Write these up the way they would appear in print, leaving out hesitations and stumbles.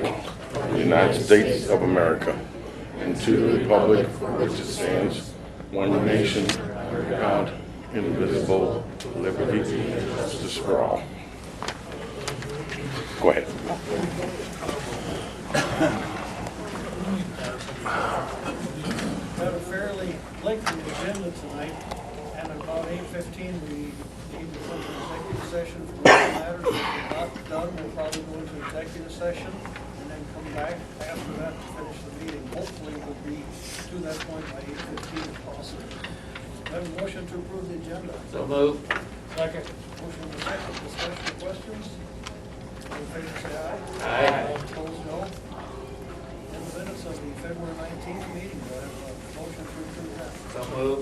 flag of the United States of America and to the republic for which it stands, one nation, under God, indivisible, with liberty and justice for all. Go ahead. We have a fairly lengthy agenda tonight, and at about 8:15 we need to come to executive session for legal matters. If we're not done, we'll probably go into executive session and then come back after that to finish the meeting. Hopefully we'll be to that point by 8:15 if possible. I have a motion to approve the agenda. So move. Second. Motion to second. Discussion or questions? All in favor say aye. Aye. Opposed, no. In the minutes of the February 19th meeting, do I have a motion to approve that? So move.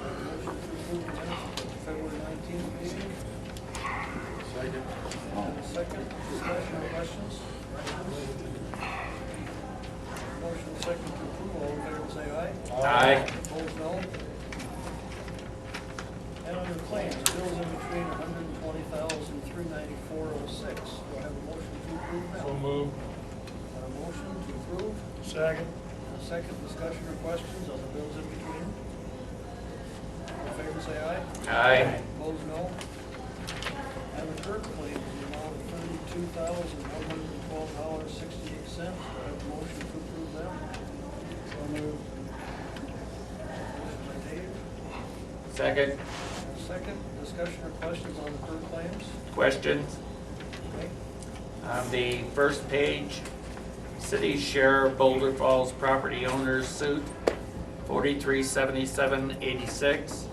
Motion to approve the minutes of the February 19th meeting. Second. And a second. Discussion or questions? Motion second to approve. All in favor say aye. Aye. Opposed, no. And under claims, bills in between $120,394.06. Do I have a motion to approve that? So move. A motion to approve? Second. A second. Discussion or questions on the bills in between? All in favor say aye. Aye. Opposed, no. And the current claims in the amount of $32,112.68. Do I have a motion to approve them? So moved. Motion by Dave. Second. Second. Discussion or questions on the current claims? Questions? Okay. On the first page, City Sheriff Boulder Falls Property Owners Suit, 437786.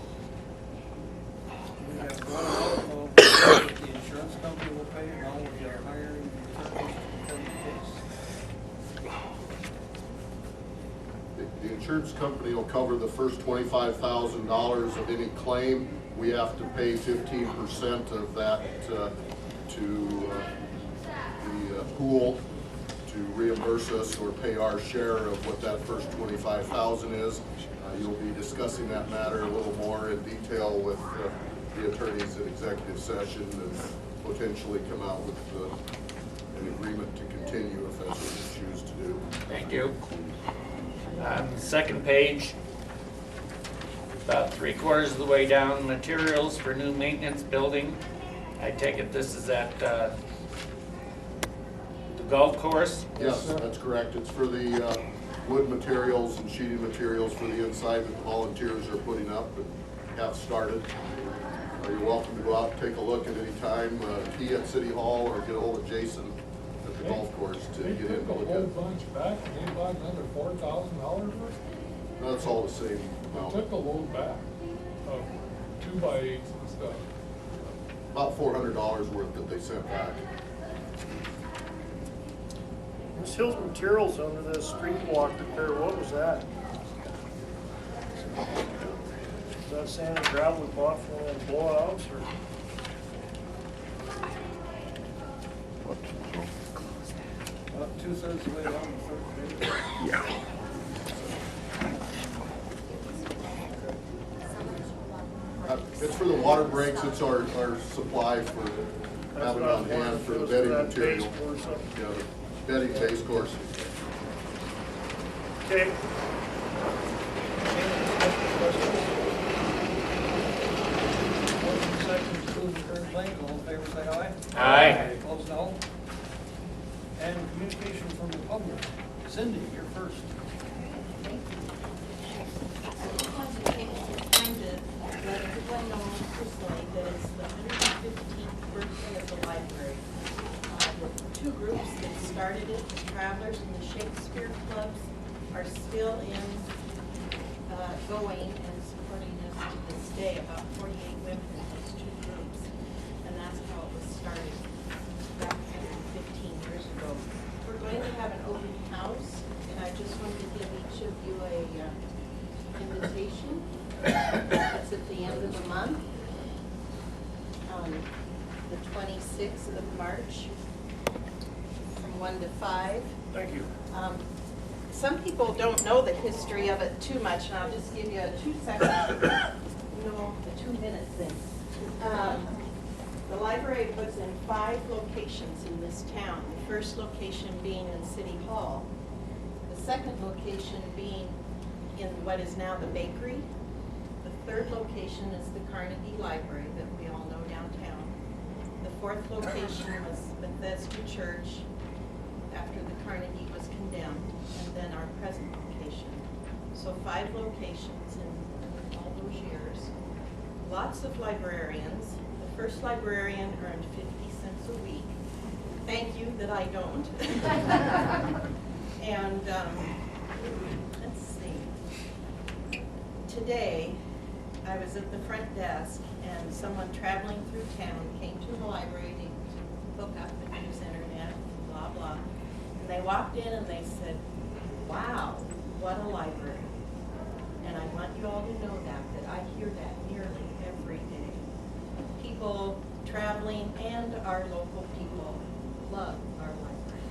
We have one out of the insurance company will pay, now we are hiring attorneys to defend the case. The insurance company will cover the first $25,000 of any claim. We have to pay 15% of that to the pool to reimburse us or pay our share of what that first $25,000 is. You'll be discussing that matter a little more in detail with the attorneys in executive session and potentially come out with an agreement to continue if that's what you choose to do. Thank you. On the second page, about 3/4 of the way down, materials for new maintenance building. I take it this is at the golf course? Yes, that's correct. It's for the wood materials and sheeting materials for the inside that the volunteers are putting up and have started. You're welcome to go out and take a look at any time, key at City Hall or get a hold of Jason at the golf course to They get in took and a look whole at. bunch back, they bought another $4,000 worth. That's all the same They amount. took a load back of 2x8s and stuff. About $400 worth that they sent back. Ms. Hill's materials under the street walk repair, what was that? Is that sand and gravel we bought for one of the blowouts or? About 2/3 of the way down the third page. Yeah. It's for the water breaks. It's our supply for having on hand for the bedding material. Yeah, the bedding base course. Okay. Motion second to approve the current claims, all in favor say aye. Aye. Opposed, no. And communication from the public. Cindy, you're first. I just wanted to take some time to let everyone know personally that it's the 115th birthday of the library. The two groups that started it, the Travelers and the Shakespeare Clubs, are still going and supporting us to this day. About 48 women in those two groups. And that's how it was started back 115 years ago. We're going to have an open house, and I just wanted to give each of you a invitation. It's at the end of the month, the 26th of March, from 1 to 5. Thank you. Some people don't know the history of it too much, and I'll just give you a 2 second, no, a 2 minute thing. The library was in 5 locations in this town. The first location being in City Hall. The second location being in what is now the bakery. The third location is the Carnegie Library that we all know downtown. The fourth location was Bethesda Church after the Carnegie was condemned, and then our present location. So 5 locations in all those years. Lots of librarians. The first librarian earned 50 cents a week. Thank you that I don't. And let's see. Today, I was at the front desk and someone traveling through town came to the library to hook up and use internet, blah, blah. And they walked in and they said, wow, what a library. And I want you all to know that I hear that nearly every day. People traveling and our local people love our library.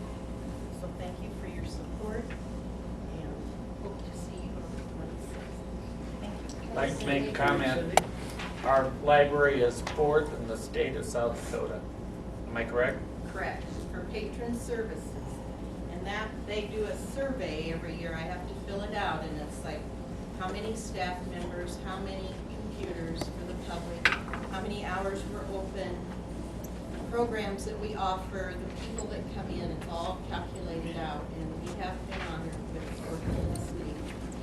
So thank you for your support and hope to see you on the 26th. Thank you. I'd like to make a comment. Our library is 4th in the state of South Dakota. Am I correct? Correct, for patron services. And that, they do a survey every year. I have to fill it out, and it's like, how many staff members, how many computers for the public, how many hours we're open, programs that we offer, the people that come in, it's all calculated out, and we have been honored with working in the city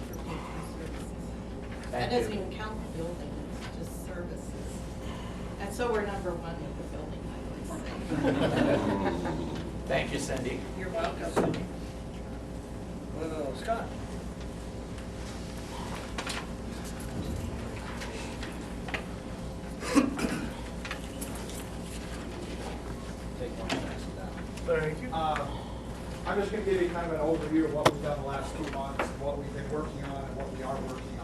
for patron services. That Thank doesn't you. even count the building, it's just services. And so we're number 1 with the building, I always say. Thank you, Cindy. You're welcome. Scott? Thank you. I'm just going to give you kind of an overview of what we've done the last 2 months, what we've been working on, and what we are working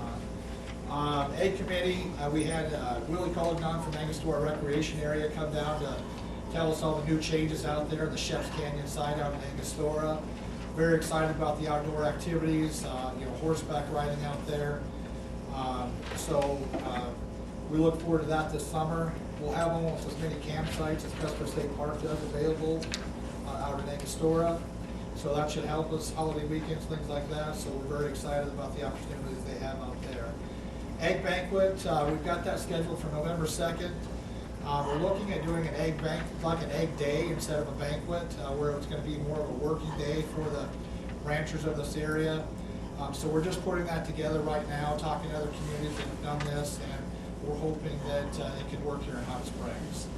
on. Egg Committee, we had Willie Collignon from Angostura Recreation Area come down to tell us all the new changes out there, the Sheps Canyon side out in Angostura. Very excited about the outdoor activities, horseback riding out there. We look forward to that this summer. We'll have almost as many campsites as Custer State Park does available out in Angostura. So that should help us holiday weekends, things like that. So we're very excited about the opportunities they have out there. Egg Banquet, we've got that scheduled for November 2nd. We're looking at doing an egg bank, like an egg day instead of a banquet, where it's going to be more of a working day for the ranchers of this area. So we're just putting that together right now, talking to other communities that have done this, and we're hoping that it can work here in Hot Springs.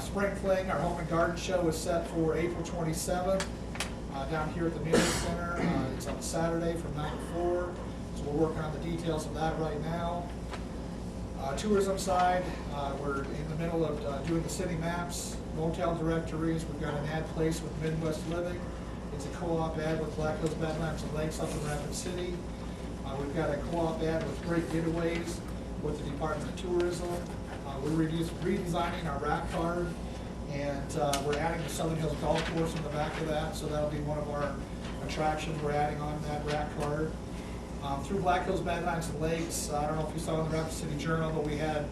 Spring Fling, our home and garden show, is set for April 27th down here at the Music Center. It's on Saturday from 9 to 4. So we're working on the details of that right now. Tourism side, we're in the middle of doing the city maps, motel directories. We've got an ad place with Midwest Living. It's a co-op ad with Black Hills, Badlands, and Lakes up in Rapid City. We've got a co-op ad with Great Getaways with the Department of Tourism. We're redesigning our rack card, and we're adding the Southern Hills Golf Course in the back of that, so that'll be one of our attractions we're adding on that rack card. Through Black Hills, Badlands, and Lakes, I don't know if you saw in the Rapid City Journal, but we had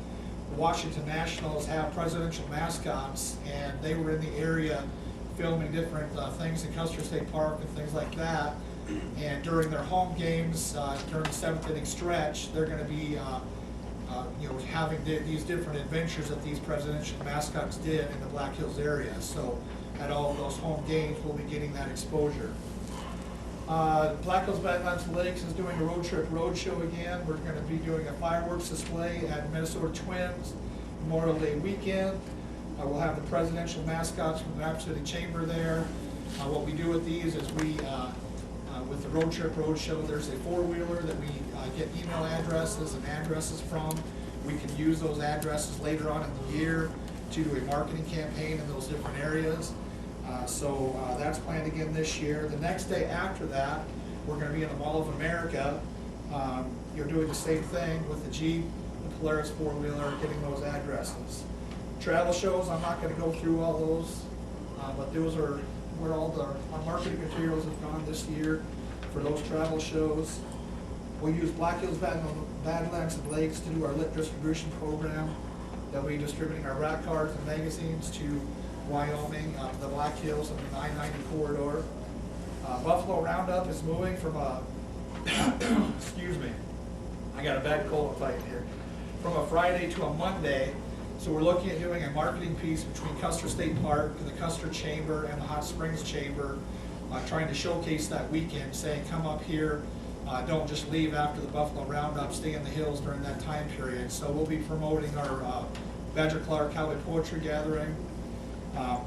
the Washington Nationals have presidential mascots, and they were in the area filming different things in Custer State Park and things like that. And during their home games, during the 7th inning stretch, they're going to be having these different adventures that these presidential mascots did in the Black Hills area. So at all of those home games, we'll be getting that exposure. Black Hills, Badlands, and Lakes is doing a road trip roadshow again. We're going to be doing a fireworks display at Minnesota Twins Memorial Day weekend. We'll have the presidential mascots from the Rapid City Chamber there. What we do with these is with the road trip roadshow, there's a 4-wheeler that we get email addresses and addresses from. We can use those addresses later on in the year to do a marketing campaign in those different areas. So that's planned again this year. The next day after that, we're going to be in the Mall of America. You're doing the same thing with the Jeep, the Polaris 4-wheeler, getting those addresses. Travel shows, I'm not going to go through all those, but those are where all our marketing materials have gone this year for those travel shows. We use Black Hills, Badlands, and Lakes to do our lit distribution program. They'll be distributing our rack cards and magazines to Wyoming, to the Black Hills and the 990 corridor. Buffalo Roundup is moving from a, excuse me, I got a bad cold fight here, from a Friday to a Monday. So we're looking at doing a marketing piece between Custer State Park and the Custer Chamber and the Hot Springs Chamber, trying to showcase that weekend, saying come up here, don't just leave after the Buffalo Roundup, stay in the hills during that time period. So we'll be promoting our Badger Clark Cowboy Poetry Gathering.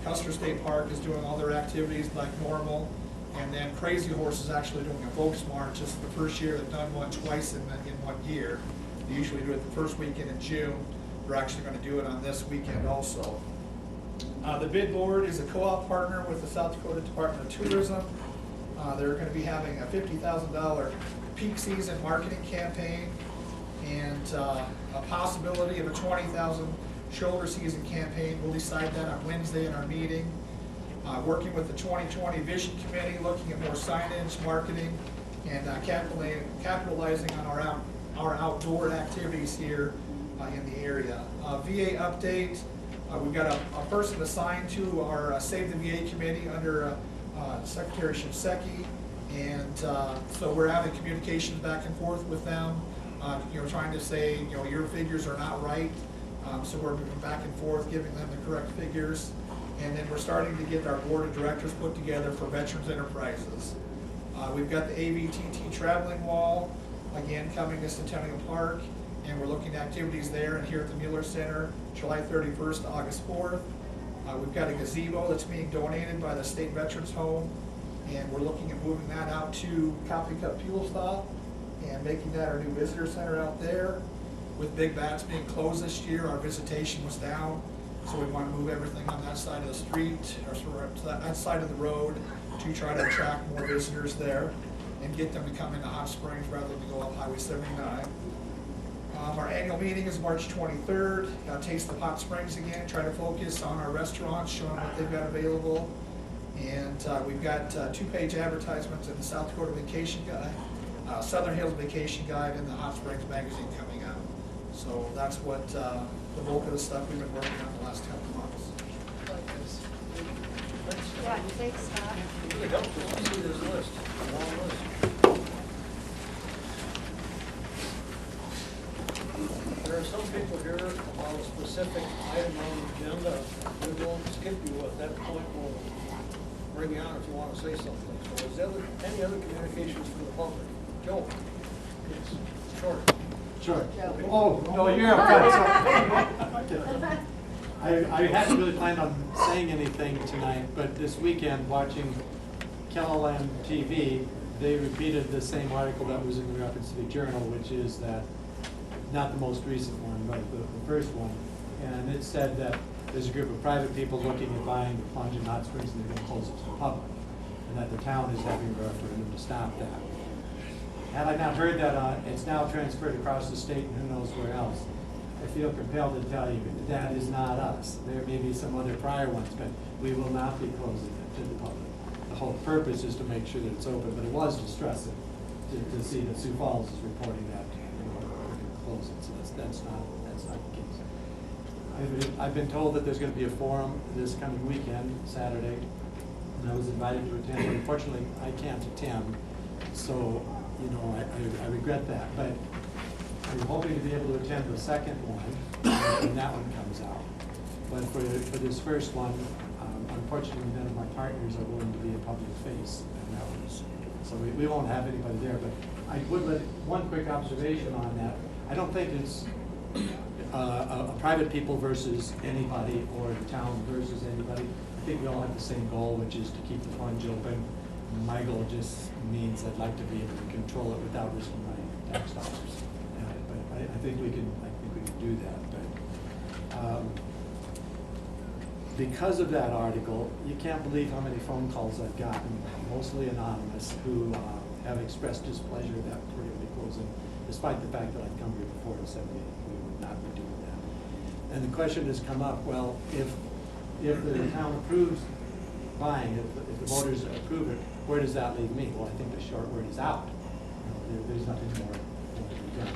Custer State Park is doing all their activities like normal. And then Crazy Horse is actually doing a Volks March. This is the first year they've done one twice in 1 year. They usually do it the first weekend in June. They're actually going to do it on this weekend also. The bid board is a co-op partner with the South Dakota Department of Tourism. They're going to be having a $50,000 peak season marketing campaign and a possibility of a $20,000 shoulder season campaign. We'll decide that on Wednesday in our meeting. Working with the 2020 Vision Committee, looking at more signage, marketing, and capitalizing on our outdoor activities here in the area. VA update, we've got a person assigned to our Save the VA committee under Secretary Shinseki, and so we're having communications back and forth with them, trying to say, your figures are not right, so we're moving back and forth, giving them the correct figures. And then we're starting to get our board of directors put together for Veterans Enterprises. We've got the AVTT traveling wall, again, coming to Centennial Park, and we're looking at activities there and here at the Mueller Center, July 31st to August 4th. We've got a gazebo that's being donated by the State Veterans Home, and we're looking at moving that out to Coffee Cup Fuel Stop and making that our new visitor center out there. With Big Bats being closed this year, our visitation was down. So we want to move everything on that side of the street, or that side of the road, to try to attract more visitors there and get them to come into Hot Springs rather than go up Highway 79. Our annual meeting is March 23rd. Taste of Hot Springs again, try to focus on our restaurants, showing what they've got available. And we've got 2-page advertisements in the South Dakota Vacation Guide, Southern Hills Vacation Guide, and the Hot Springs magazine coming out. So that's what the bulk of the stuff we've been working on the last couple months. Yeah, thanks, Scott. Really helpful to see this list, a long list. There are some people here about a specific item on the agenda. We won't skip you at that point. We'll bring you on if you want to say something. So is there any other communications from the public? Joe? Yes. Short. Sure. Oh, no, you're okay. I hadn't really planned on saying anything tonight, but this weekend, watching KELOLAND TV, they repeated the same article that was in the Rapid City Journal, which is that, not the most recent one, but the first one, and it said that there's a group of private people looking at buying the plunge in Hot Springs and they're going to close it to the public, and that the town is having a referendum to stop that. Had I not heard that, it's now transferred across the state and who knows where else. I feel compelled to tell you that is not us. There may be some other prior ones, but we will not be closing it to the public. The whole purpose is to make sure that it's open, but it was distressing to see that Sioux Falls is reporting that we're going to close it. So that's not the case. I've been told that there's going to be a forum this coming weekend, Saturday, and I was invited to attend. Unfortunately, I can't attend, so I regret that. But I'm hoping to be able to attend the second one when that one comes out. But for this first one, unfortunately, none of my partners are willing to be a public face, and that was, so we won't have anybody there. But I would let one quick observation on that. I don't think it's a private people versus anybody or the town versus anybody. I think we all have the same goal, which is to keep the plunge open. My goal just means I'd like to be able to control it without risking my tax dollars. But I think we can do that. But because of that article, you can't believe how many phone calls I've gotten, mostly anonymous, who have expressed displeasure that we're going to be closing, despite the fact that I've come here before and said we would not be doing that. And the question has come up: well, if the town approves buying it, if the voters approve it, where does that leave me? Well, I think the short word is out. There's nothing more to be done.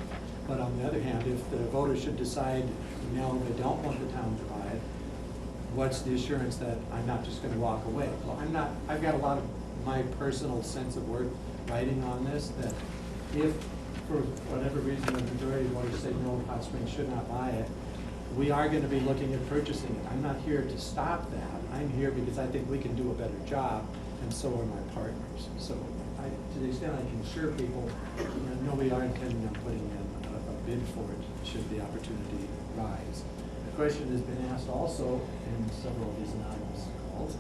But on the other hand, if the voters should decide, no, they don't want the town to buy it, what's the assurance that I'm not just gonna walk away? Well, I've got a lot of my personal sense of worth writing on this, that if, for whatever reason, the majority of voters say no, Hot Springs should not buy it, we are gonna be looking at purchasing it. I'm not here to stop that. I'm here because I think we can do a better job, and so are my partners. So to the extent I can assure people, no, we are intending on putting in a bid for it, should the opportunity rise. The question has been asked also in several of these anonymous calls,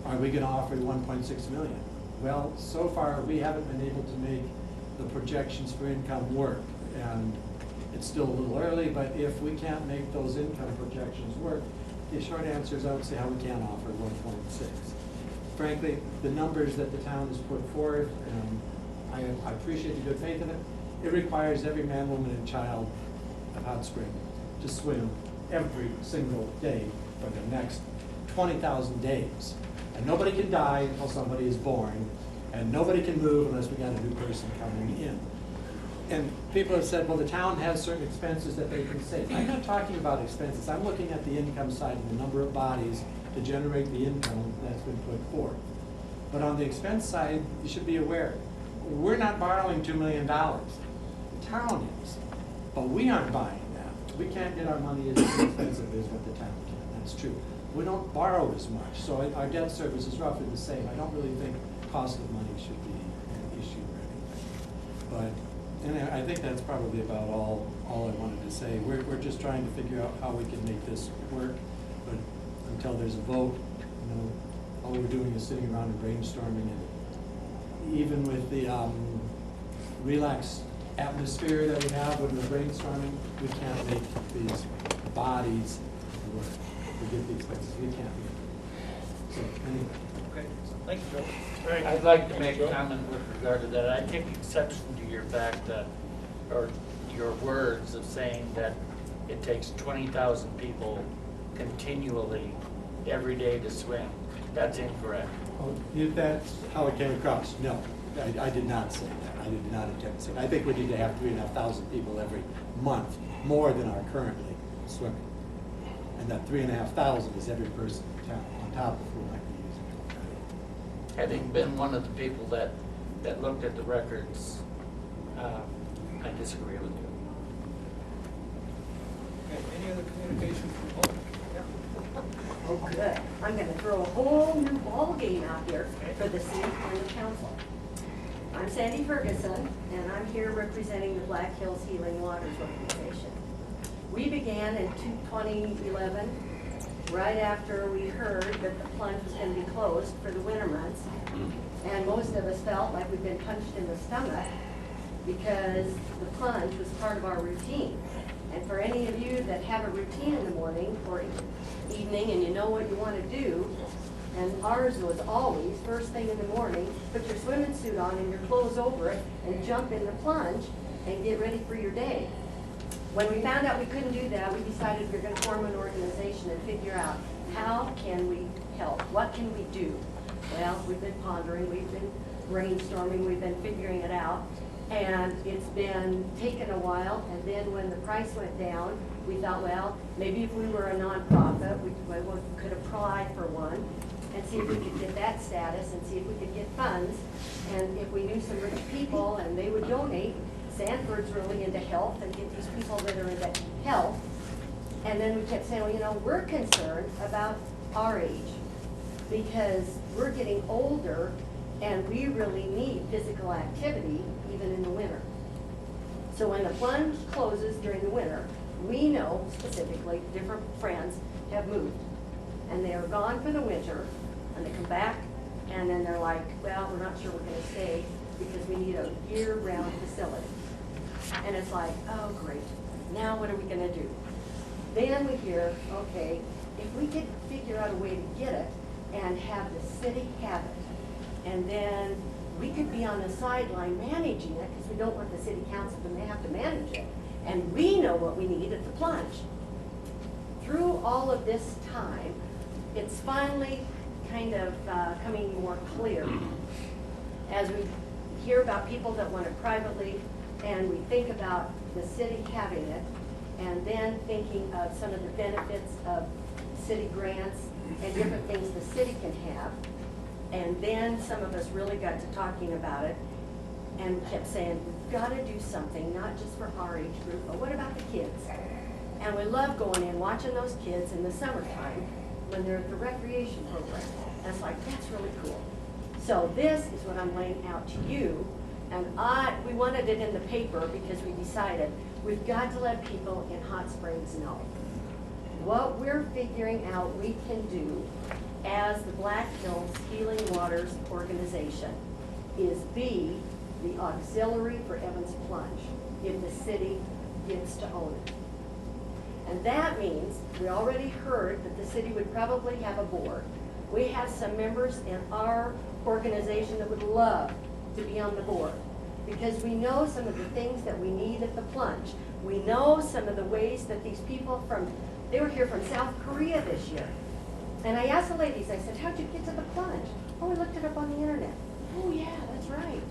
are we gonna offer 1.6 million? Well, so far, we haven't been able to make the projections for income work. And it's still a little early, but if we can't make those income projections work, the short answer is I would say how we can offer 1.6. Frankly, the numbers that the town has put forth, I appreciate the good faith of it. It requires every man, woman, and child of Hot Spring to swim every single day for the next 20,000 days. And nobody can die until somebody is born, and nobody can move unless we got a new person coming in. And people have said, well, the town has certain expenses that they can save. I'm not talking about expenses. I'm looking at the income side and the number of bodies to generate the income that's been put forth. But on the expense side, you should be aware, we're not borrowing $2 million. The town is, but we aren't buying that. We can't get our money as expensive as what the town can. That's true. We don't borrow as much, so our debt service is roughly the same. I don't really think cost of money should be an issue or anything. But and I think that's probably about all I wanted to say. We're just trying to figure out how we can make this work, but until there's a vote, all we're doing is sitting around and brainstorming. And even with the relaxed atmosphere that we have when we're brainstorming, we can't make these bodies work. We get the expenses, we can't make it. So anyway. Okay, thank you, Joe. I'd like to make a comment with regard to that. I take exception to your fact that, or your words of saying that it takes 20,000 people continually every day to swim. That's incorrect. Oh, if that's how it came across, no, I did not say that. I did not intend to say that. I think we need to have 3,500 people every month, more than are currently swimming. And that 3,500 is every person in town, on top of who might be using it. Having been one of the people that looked at the records, I disagree with you. Okay, any other communication from public? Oh, good. I'm gonna throw a whole new ball game out here for the city and the council. I'm Sandy Ferguson, and I'm here representing the Black Hills Healing Waters Organization. We began in 2011, right after we heard that the plunge was gonna be closed for the winter months. And most of us felt like we'd been punched in the stomach because the plunge was part of our routine. And for any of you that have a routine in the morning or evening and you know what you want to do, and ours was always first thing in the morning, put your swimming suit on and your clothes over it and jump in the plunge and get ready for your day. When we found out we couldn't do that, we decided we were going to form an organization and figure out how can we help, what can we do. Well, we've been pondering, we've been brainstorming, we've been figuring it out. And it's been taken a while, and then when the price went down, we thought, well, maybe if we were a nonprofit, we could apply for one and see if we could get that status and see if we could get funds. And if we knew some rich people and they would donate, Sanford's really into health and get these people that are into health. And then we kept saying, well, we're concerned about our age because we're getting older and we really need physical activity even in the winter. So when the plunge closes during the winter, we know specifically different friends have moved and they are gone for the winter and they come back and then they're like, well, we're not sure we're going to stay because we need a year-round facility. And it's like, oh great, now what are we going to do? Then we hear, okay, if we could figure out a way to get it and have the city have it, and then we could be on the sideline managing it because we don't want the city council to have to manage it. And we know what we need at the plunge. Through all of this time, it's finally kind of coming more clear. As we hear about people that want it privately, and we think about the city having it, and then thinking of some of the benefits of city grants and different things the city can have. And then some of us really got to talking about it and kept saying, we've got to do something, not just for our age group, but what about the kids? And we love going in, watching those kids in the summertime when they're at the recreation program. And it's like, that's really cool. So this is what I'm laying out to you. And we wanted it in the paper because we decided we've got to let people in Hot Springs know what we're figuring out we can do as the Black Hills Healing Waters organization is be the auxiliary for Evans Plunge if the city gets to own it. And that means, we already heard that the city would probably have a board. We have some members in our organization that would love to be on the board because we know some of the things that we need at the plunge. We know some of the ways that these people they were here from South Korea this year. And I asked the ladies, I said, how'd you get to the plunge? Oh, we looked it up on the internet. Oh yeah, that's right.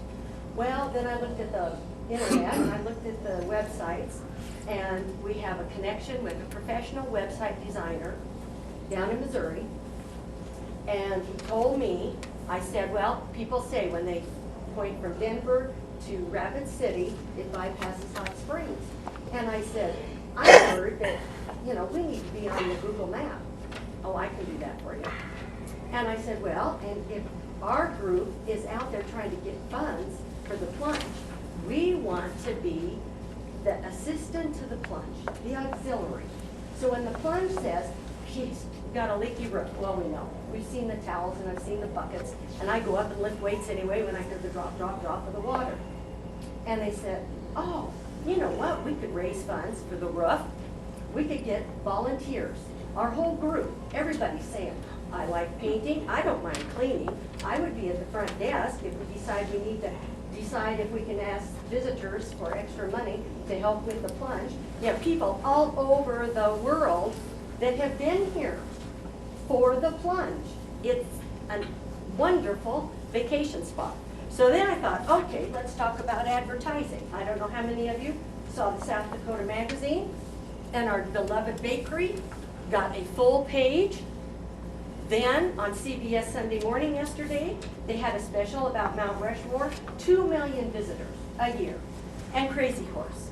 Well, then I looked at the internet and I looked at the websites, and we have a connection with a professional website designer down in Missouri. And he told me, I said, well, people say when they point from Denver to Rapid City, it bypasses Hot Springs. And I said, I heard that, we need to be on the Google map. Oh, I can do that for you. And I said, well, and if our group is out there trying to get funds for the plunge, we want to be the assistant to the plunge, the auxiliary. So when the plunge says, geez, we got a leaky roof, well, we know. We've seen the towels and I've seen the buckets, and I go up and lift weights anyway when I hear the drop, drop, drop of the water. And they said, oh, you know what, we could raise funds for the roof. We could get volunteers, our whole group, everybody's saying, I like painting, I don't mind cleaning. I would be at the front desk if we decide we need to decide if we can ask visitors for extra money to help with the plunge. You have people all over the world that have been here for the plunge. It's a wonderful vacation spot. So then I thought, okay, let's talk about advertising. I don't know how many of you saw the South Dakota magazine, and our beloved bakery got a full page. Then on CBS Sunday Morning yesterday, they had a special about Mount Rushmore, 2 million visitors a year, and Crazy Horse.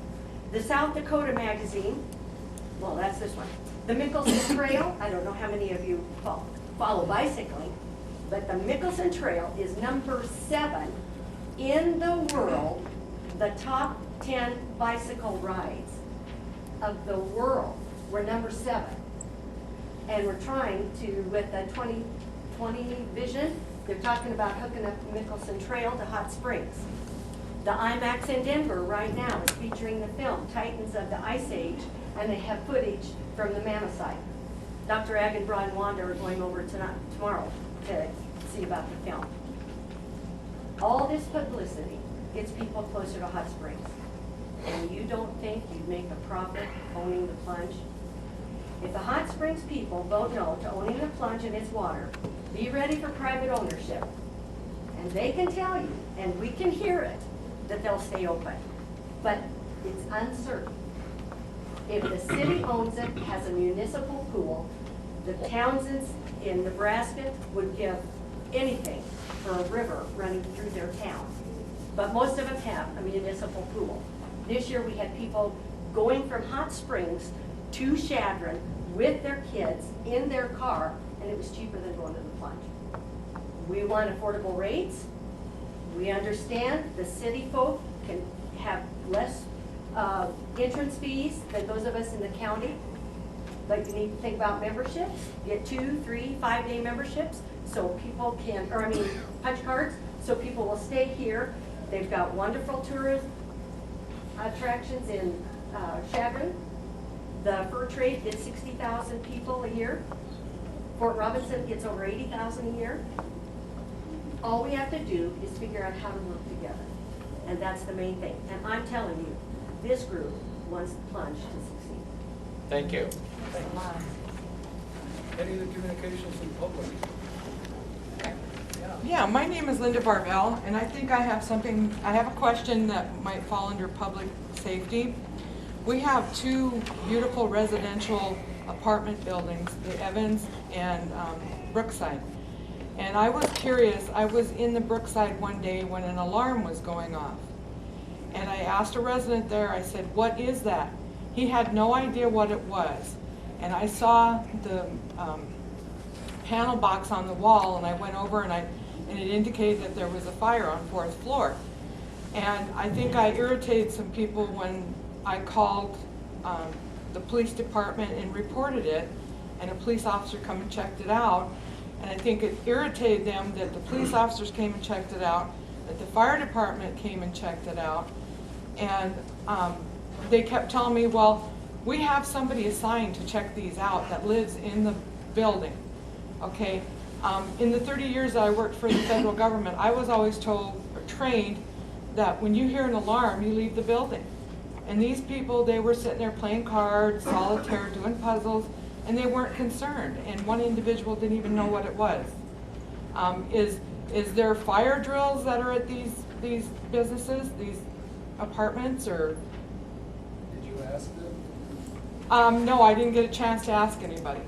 The South Dakota magazine, well, that's this one. The Mickelson Trail, I don't know how many of you follow bicycling, but the Mickelson Trail is number 7 in the world, the top 10 bicycle rides of the world. We're number 7. And we're trying to, with the 2020 vision, they're talking about hooking up the Mickelson Trail to Hot Springs. The IMAX in Denver right now is featuring the film Titans of the Ice Age, and they have footage from the Mammoth site. Dr. Ag and Brian Wanda are going over tomorrow to see about the film. All this publicity gets people closer to Hot Springs. And you don't think you'd make a profit owning the plunge? If the Hot Springs people vote no to owning the plunge and its water, be ready for private ownership. And they can tell you, and we can hear it, that they'll stay open. But it's uncertain. If the city owns it, has a municipal pool, the Townsends in Nebraska would give anything for a river running through their town. But most of them have a municipal pool. This year we had people going from Hot Springs to Chadron with their kids in their car, and it was cheaper than going to the plunge. We want affordable rates. We understand the city folk can have less entrance fees than those of us in the county. But you need to think about memberships. Get 2, 3, 5-day memberships so people can, punch cards, so people will stay here. They've got wonderful tourist attractions in Chadron. The fur trade gets 60,000 people a year. Fort Robinson gets over 80,000 a year. All we have to do is figure out how to work together. And that's the main thing. And I'm telling you, this group wants the plunge to succeed. Thank you. Thank you. Any of the communications from the public? Yeah. Yeah, my name is Linda Barbell, and I think I have a question that might fall under public safety. We have two beautiful residential apartment buildings, the Evans and Brookside. And I was curious, I was in the Brookside one day when an alarm was going off. And I asked a resident there, I said, "What is that?" He had no idea what it was. And I saw the panel box on the wall, and I went over and it indicated that there was a fire on 4th floor. And I think I irritated some people when I called the police department and reported it, and a police officer come and checked it out. And I think it irritated them that the police officers came and checked it out, that the fire department came and checked it out. And they kept telling me, well, we have somebody assigned to check these out that lives in the building. Okay, in the 30 years that I worked for the federal government, I was always told or trained that when you hear an alarm, you leave the building. And these people, they were sitting there playing cards, solitaire, doing puzzles, and they weren't concerned. And one individual didn't even know what it was. Is there fire drills that are at these businesses, these apartments, or? Did you ask them? No, I didn't get a chance to ask anybody.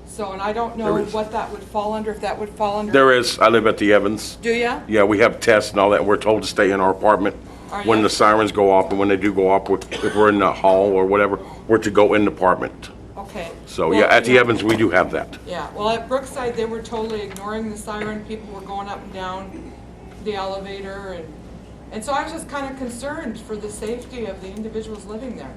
So, and I don't know There is. what that would fall under, if that would fall under. There is, I live at the Evans. Do ya? Yeah, we have tests and all that. We're told to stay in our apartment Are when ya? the sirens go off, and when they do go off, if we're in the hall or whatever, we're to go in the apartment. Okay. So, Well, yeah, at the yeah. Evans, we do have that. Yeah, well, at Brookside, they were totally ignoring the siren. People were going up and down the elevator, and so I was just kind of concerned for the safety of the individuals living there.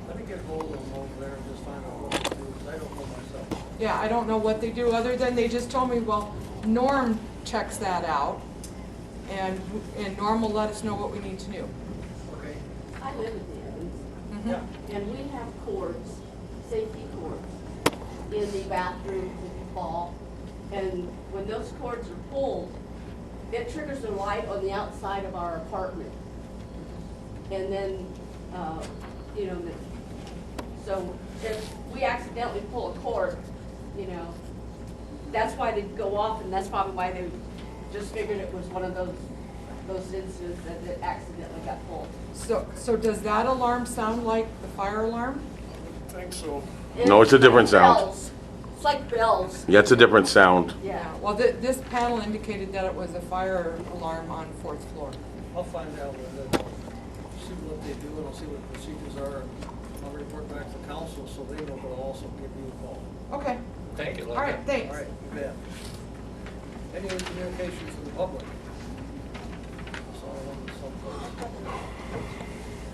Let me get hold of them over there and just find out what to do, because I don't know myself. Yeah, I don't know what they do, other than they just told me, well, Norm checks that out, and Norm will let us know what we need to do. Okay. I live in the Evans, Mhm. Yeah. and we have cords, safety cords, in the bathroom in the fall. And when those cords are pulled, it triggers a light on the outside of our apartment. And then, so if we accidentally pull a cord, that's why they go off, and that's probably why they just figured it was one of those incidents that it accidentally got pulled. So does that alarm sound like the fire alarm? I think so. No, it's a different like sound. bells. It's like bells. Yeah, it's a different sound. Yeah. Well, this panel indicated that it was a fire alarm on 4th floor. I'll find out see what they do, and I'll see what the procedures are, and I'll report back to council so they know, but I'll also give you a call. Okay, Thank you, all right, Linda. thanks. All right, you bet. Any other communication from the public? That's all I wanted to say.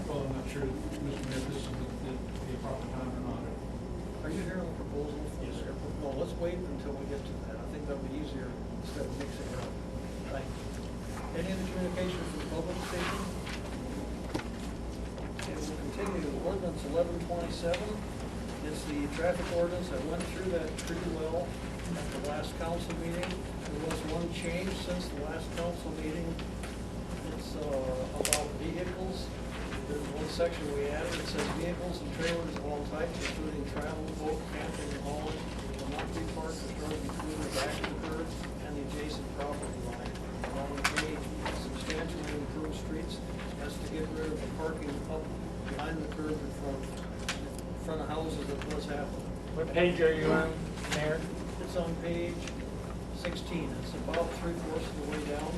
Well, I'm not sure, Mr. Mayor, if this is the proper time or not. Are you hearing the proposal for the airport? No, let's wait until we get to that. I think that'll be easier instead of mixing it up. Thank you. Any other communication from the public station? Okay, we'll continue. Ordinance 1127. It's the traffic ordinance. I went through that pretty well at the last council meeting. There was one change since the last council meeting. It's about vehicles. There's one section we added, it says vehicles and trailers of all types, including travel, boat, camping, and hauling, will not be parked or stored between the back of the curb and the adjacent property line. Along with any substantially improved streets, has to get rid of the parking up behind the curb in front of houses that was happening. What page are you on, Mayor? It's on page 16, it's about 3/4 of the way down.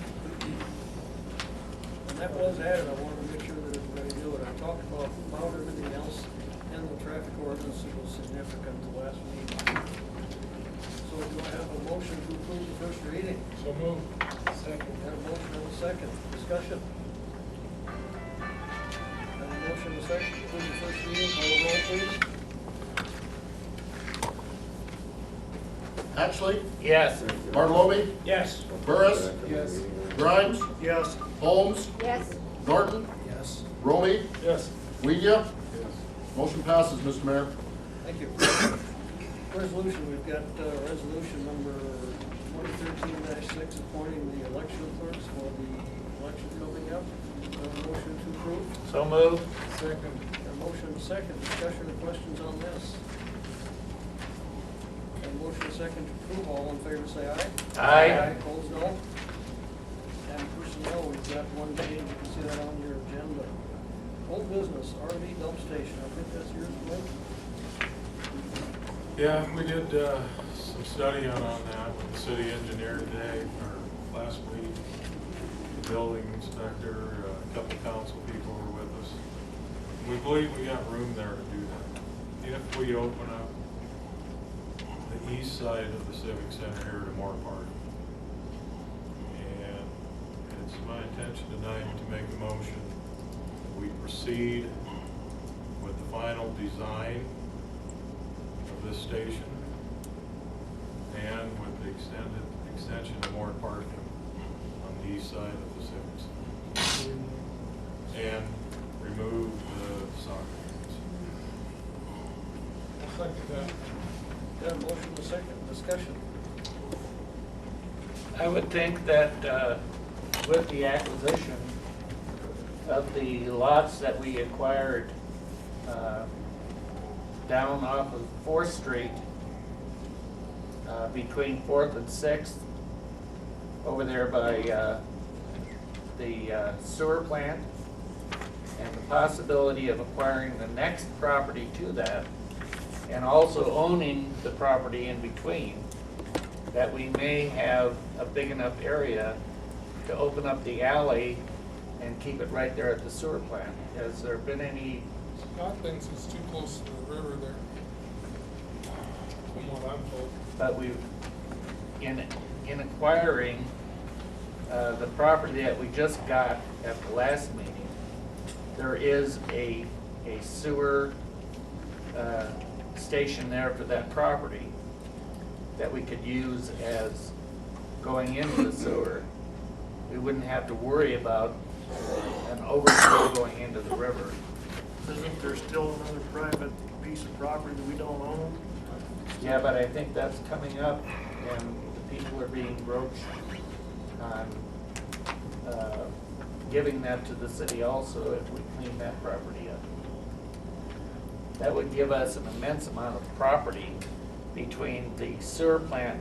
And that was added, I wanted to make sure that everybody knew it. I talked about everything else in the traffic ordinance that was significant the last meeting. So do I have a motion to approve the first reading? So move. Second. Got a motion and a second, discussion. Got a motion and a second to approve the first reading, call the roll please. Ashley, Yes. Bartolome, Yes. Burris, Yes. Grimes, Yes. Holmes, Yes. Norton, Yes. Romy, Yes. Weedia. Motion passes, Mr. Mayor. Thank you. Resolution, we've got resolution number 2013-6, appointing the election clerks for the election coming up. Motion to approve. So moved. Second. Got a motion and a second. Discussion or questions on this? Got a motion motion second to approve, all in favor say aye. Aye. Opposed, no. And personnel, we've got one meeting, you can see that on your agenda. Old business, RV dump station, I think that's yours, Mike? Yeah, we did some study on that with the city engineer today, or last week. The building inspector, a couple council people were with us. We believe we got room there to do that. If we open up the east side of the Civic Center here to more parking. And it's my intention tonight to make a motion. We proceed with the final design of this station and with the extension of more parking on the east side of the Civic Center. And remove the soccer fields. I'll second that. Got a motion to second, discussion. I would think that with the acquisition of the lots that we acquired down off of 4th Street, between 4th and 6th, over there by the sewer plant, and the possibility of acquiring the next property to that, and also owning the property in between, that we may have a big enough area to open up the alley and keep it right there at the sewer plant. Has there been any, Scott thinks it's too close to the river there, from what I'm told. but we've, in acquiring the property that we just got at the last meeting, there is a sewer station there for that property that we could use as going into the sewer. We wouldn't have to worry about an overflow going into the river. Isn't there still another private piece of property that we don't own? Yeah, but I think that's coming up, and the people are being broached on giving that to the city also if we clean that property up. That would give us an immense amount of property between the sewer plant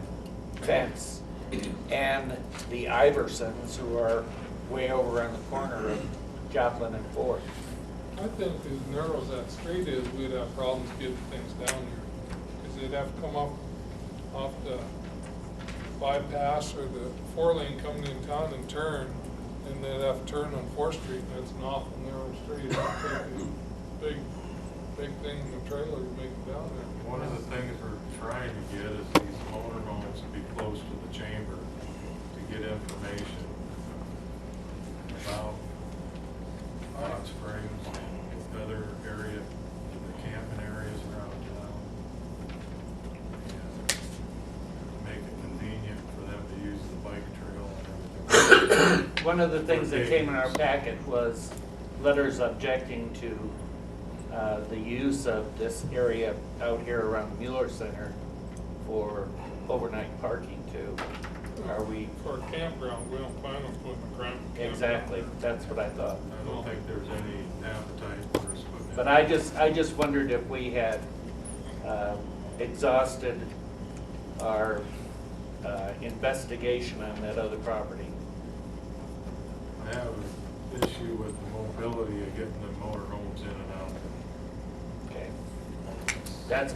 fence and the Iversons, who are way over on the corner of Joplin and Fourth. I think as narrow as that street is, we'd have problems getting things down here. Because they'd have to come off the bypass or the 4-lane coming in town and turn, and they'd have to turn on 4th Street, and that's an awful narrow street. It'd take a big thing in the trailer to make it down there. One of the things we're trying to get is these motorhomes to be close to the chamber to get information about Hot Springs and other area, the camping areas around town. And make it convenient for them to use the bike trail and everything. One of the things that came in our packet was letters objecting to the use of this area out here around Mueller Center for overnight parking too. Are we? For a campground, we don't plan on putting a campground. Exactly, that's what I thought. I don't think there's any appetite for us putting in. But I just wondered if we had exhausted our investigation on that other property. I have an issue with the mobility of getting the motorhomes in and out. Okay.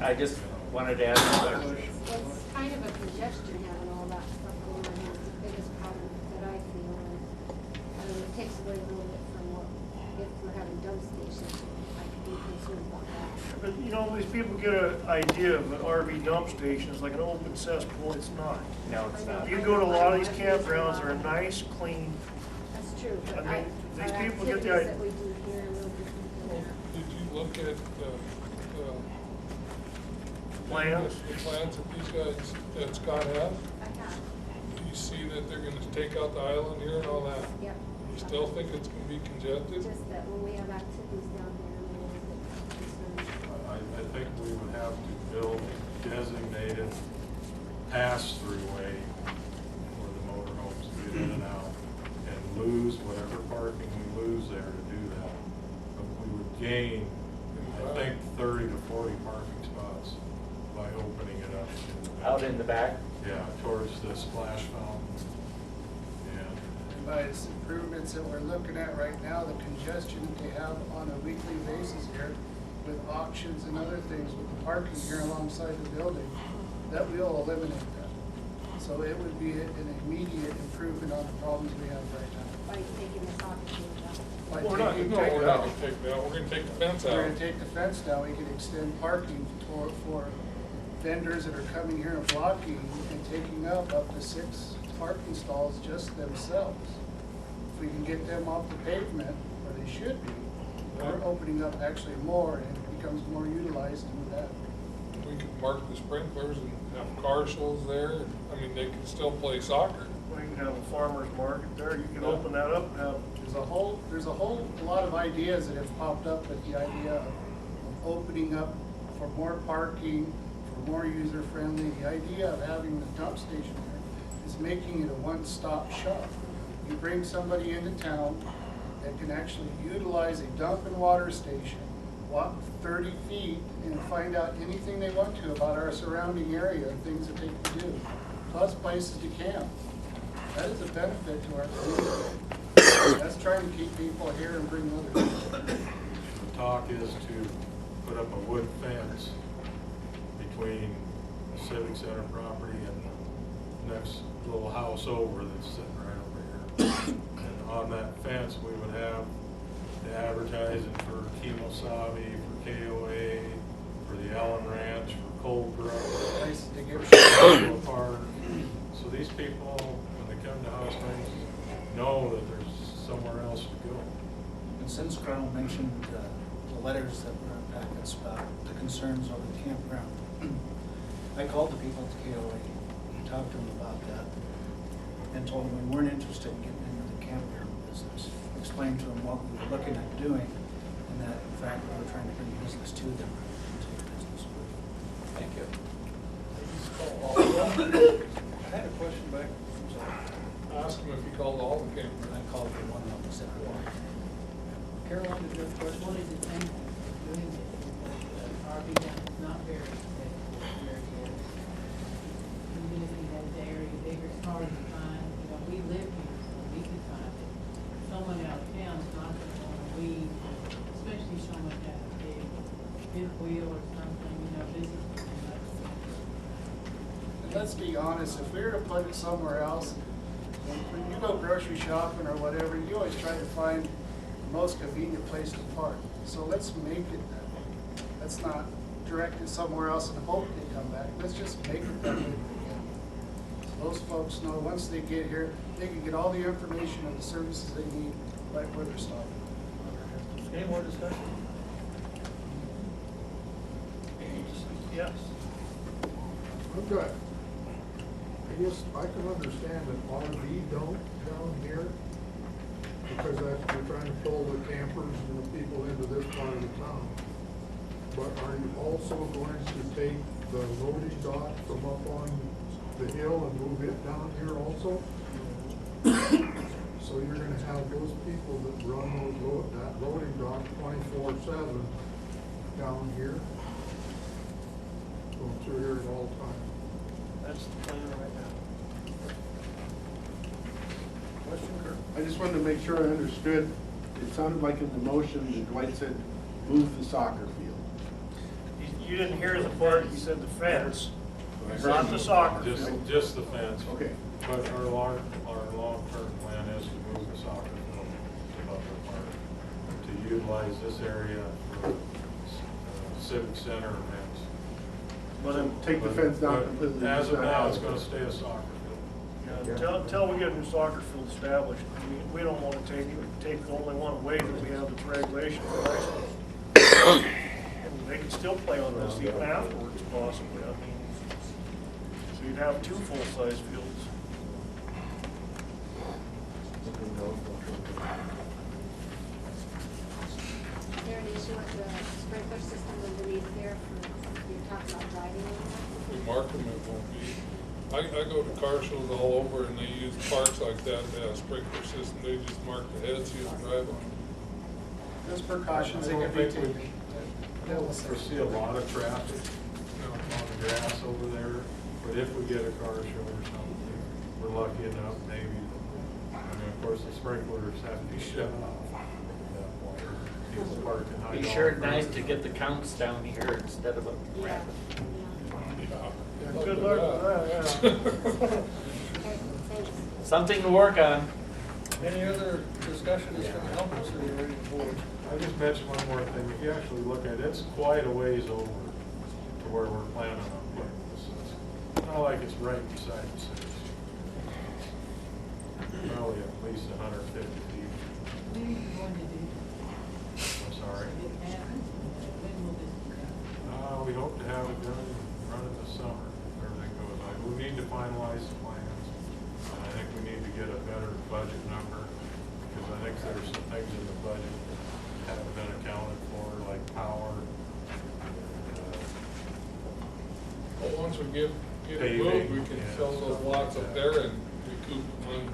I just wanted to ask a question. It's kind of a congestion having all that stuff going on here. It's the biggest problem that I feel. And it takes away a little bit from what, if we're having dump stations, I could be concerned about that. But, you know, these people get an idea of an RV dump station, it's like an open cesspool, it's not. No, it's not. You go to a lot of these campgrounds, they're nice, clean. That's true, but I mean, these our people get the activities that we do here are a little different than Well, there. did you look at the Plans? The plans that these guys, that Scott has? I have, Do you see that they're gonna take out the island here and all that? yep. You still think it's gonna be congested? Just that when we have activities down here, I'm a little bit concerned. I think we would have to build designated pass-through way for the motorhomes to get in and out and lose whatever parking we lose there to do that. But we would gain, I think, 30 to 40 parking spots by opening it up. Out in splash fountain. And by its improvements that we're looking at right now, the congestion that they have on a weekly basis here with auctions and other things with the parking here alongside the building, that will eliminate that. So it would be an immediate improvement on the problems we have right now. By taking the soccer field out. By We're not, taking- no, we're not gonna take that, we're gonna take the fence We're out. gonna take the fence down, we can extend parking for vendors that are coming here and blocking and taking up to 6 parking stalls just themselves. If we can get them off the pavement, where they should be, we're opening up actually more and it becomes more utilized in that. We could mark the sprinklers and have car shows there, I mean, they can still play soccer. We can have a farmer's market there, you can open that up and have. There's a whole lot of ideas that have popped up with the idea of opening up for more parking, for more user-friendly. The idea of having the dump station there is making it a one-stop shop. You bring somebody into town that can actually utilize a dump and water station, walk 30 feet and find out anything they want to about our surrounding area and things that they can do, plus places to camp. That is a benefit to our community. That's trying to keep people here and bring others. The talk is to put up a wood fence between the Civic Center property and the next little house over that's sitting right over here. And on that fence, we would have the advertising for Kemosabe, for KOA, for the Allen Ranch, for Cold Brook, Places to get Central Park. So these people, when they come to Hot Springs, know that there's somewhere else to go. And since Colonel mentioned the letters that were in packets about the concerns over the campground, I called the people at the KOA and talked to them about that and told them we weren't interested in getting into the campground business. Explained to them what we were looking at doing and that in fact we were trying to bring business to them rather than take business with them. Thank you. I had a question back. I'm sorry. Ask him if he called all the campers. And I called the one that was at work. Caroline, did you have a question? What is the thing doing this? RV is not very big, very good. Even if you had the area bigger, it's hard to find, you know, we live here, so we can find it. Someone out of town is not gonna wanna weed, especially someone that has a big fifth wheel or something, you know, business. And let's be honest, if we were to put it somewhere else, when you go grocery shopping or whatever, you always try to find the most convenient place to park. So let's make it that way. Let's not direct it somewhere else and hope they come back. Let's just make it that way again. So those folks know once they get here, they can get all the information and the services they need right where they're stopping. Any more discussion? Yes. Okay. I guess I can understand an RV dump down here, because that's, we're trying to pull the campers and the people into this part of the town. But are you also going to take the loading dock from up on the hill and move it down here also? So you're gonna have those people that run that loading dock 24/7 down here, going through here at all times. That's the plan right now. Question, Kurt? I just wanted to make sure I understood. It sounded like in the motion that Dwight said, move the soccer field. You didn't hear the part, you said the fence, But I not heard the soccer just- field. Just the fence. Okay. But our long-term plan is to move the soccer field to Butler Park, to utilize this area for civic center events. Well, then take the fence down But completely. as of It's not now, it's adequate. gonna stay a soccer field. Until we get a new soccer field established, we don't want to take the only one away that we have that's regulation for high school. And they can still play on this even afterwards possibly, I mean, so you'd have 2 full-size fields. Is there an issue with the sprinkler system underneath there for, you're talking about driving on If we mark them, it won't be. I go to car shows all over and they use parks like that, they have sprinkler system, they just mark the heads, you can drive on. There's precautions that can be taken. I don't foresee a lot of traffic, on the grass over there, but if we get a car show or something, we're lucky enough, maybe, I mean, of course, the sprinklers have to be shut off at that point. People park in high Be dollar sure nice to cruisers. get the counts down here instead of a ramp. Good luck with that, Okay, thanks. Something to work on. yeah. Any other discussion that's gonna help us, or you ready to vote? I just mentioned one more thing. If you actually look at it, it's quite a ways over to where we're planning on putting this. It's not like it's right beside the city. Probably at least 150 feet. When are you going to do I'm sorry. it happen? When will this be done? We hope to have it done running this summer, if everything goes right. We need to finalize the plans. And I think we need to get a better budget number, because I think there's some things in the budget that haven't been accounted for, like power. Well, once we get it Paving, moved, we can yeah, fill those stuff lots like up that. there and recoup the money.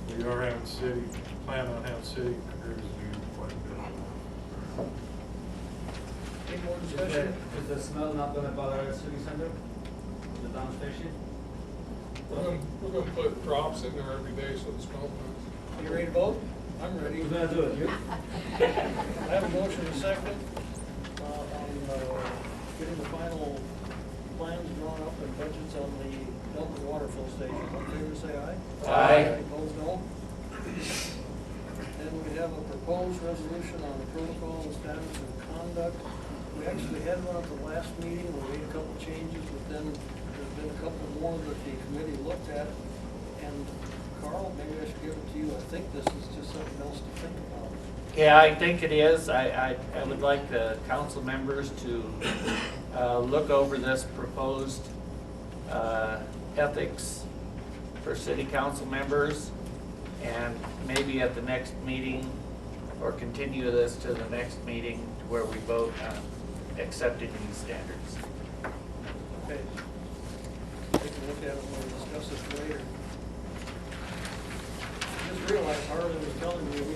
We are having city, plan on having city crews do quite a bit. Any more discussion? Is the smell not gonna bother the city center, the down station? We're gonna put drops in there every day so the smell goes. You ready to vote? I'm ready. Who's gonna do it, you? I have a motion and a second, on, getting the final plans drawn up and budgets on the Delta water fill station. All in favor, say aye. Aye. Opposed, no. Then we have a proposed resolution on the protocol and standards of conduct. We actually had one at the last meeting, we made a couple changes, but then there's been a couple more that the committee looked at. And Carl, maybe I should give it to you, I think this is just something else to think about. Yeah, I think it is. I would like the council members to look over this proposed ethics for city council members, and maybe at the next meeting, or continue this to the next meeting to where we vote on accepting these standards. Okay. Take a look at it, we'll discuss this later. Just realize, Harlan was telling me, we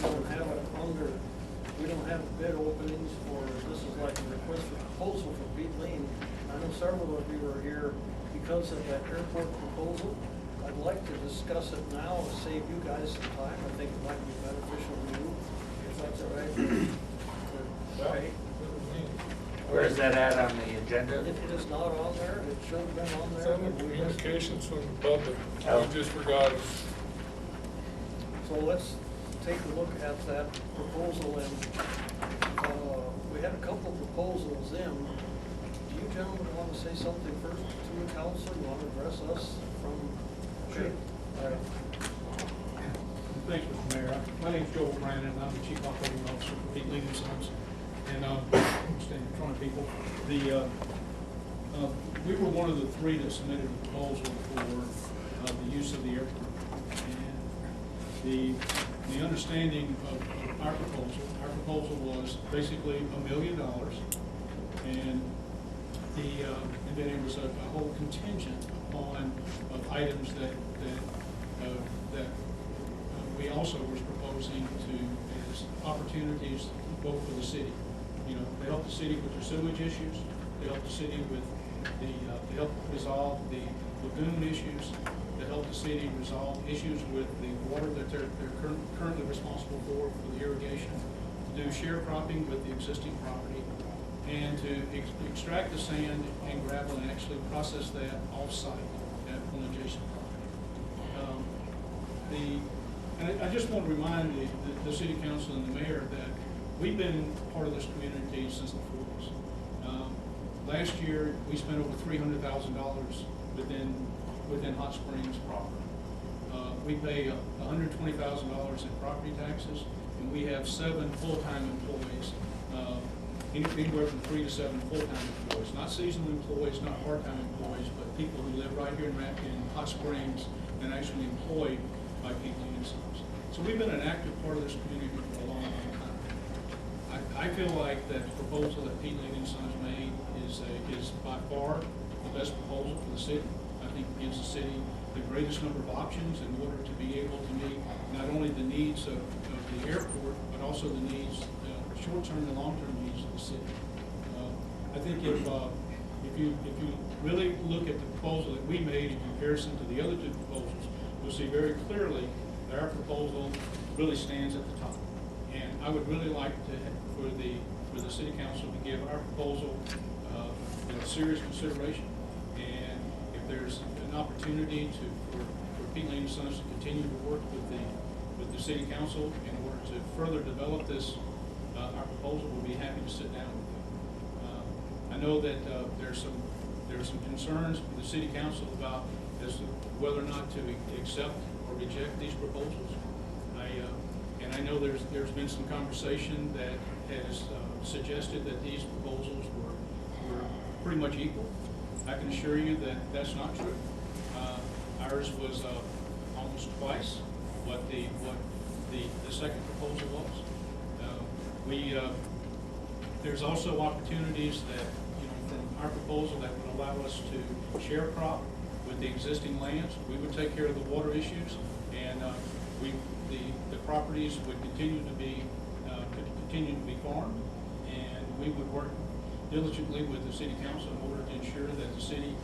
don't have bid openings for, this is like a request for proposal from Pete Lean. I know several of you are here because of that airport proposal. I'd like to discuss it now to save you guys some time. I think it might be beneficial to you, if that's all right. Okay. Where is that at on the agenda? It is not on there, it should have been on It's there. on the but we missed it. communications from the public. Oh. We just forgot it. So let's take a look at that proposal, and we had a couple proposals in. Do you gentlemen want to say something first to the council? You want to address us from? Sure. All right. Thanks, Mr. Mayor. My name's Joel Brandon, I'm the Chief Operating Officer for Pete Lean and Sons. And standing in front of people. We were one of the three that submitted a proposal for the use of the airport. And the understanding of our proposal was basically $1 million. And then it was a whole contingent upon items that we also was proposing to as opportunities both for the city. You know, they help the city with their sewage issues, they help the city with they help resolve the lagoon issues, they help the city resolve issues with the water that they're currently responsible for the irrigation, to do sharecropping with the existing property, and to extract the sand and gravel and actually process that off-site at one adjacent property. And I just want to remind the city council and the mayor that we've been part of this community since the 40s. Last year, we spent over $300,000 within Hot Springs proper. We pay $120,000 in property taxes, and we have 7 full-time employees, anywhere from 3 to 7 full-time employees, not seasonal employees, not part-time employees, but people who live right here in Hot Springs and actually employed by Pete Lean and Sons. So we've been an active part of this community for a long, long time. I feel like that the proposal that Pete Lean and Sons made is by far the best proposal for the city. I think it gives the city the greatest number of options in order to be able to meet not only the needs of the airport, but also the needs, short-term and long-term needs of the city. I think if you really look at the proposal that we made in comparison to the other two proposals, see very clearly that our proposal really stands at the top. And I would really like to, for the city council to give our proposal, serious consideration. And if there's an opportunity for Pete Lane & Sons to continue to work with the city council in order to further develop this, our proposal, we'll be happy to sit down with you. I know that there are some concerns with the city council about as to whether or not to accept or reject these proposals. And I know there's been some conversation that has suggested that these proposals were pretty much equal. I can assure you that that's not true. Ours was almost twice what the second proposal was. There's also opportunities that, from our proposal that would allow us to share crop with the existing lands. We would take care of the water issues, and the properties would continue to be farmed, and we would work diligently with the city council in order to ensure that the city,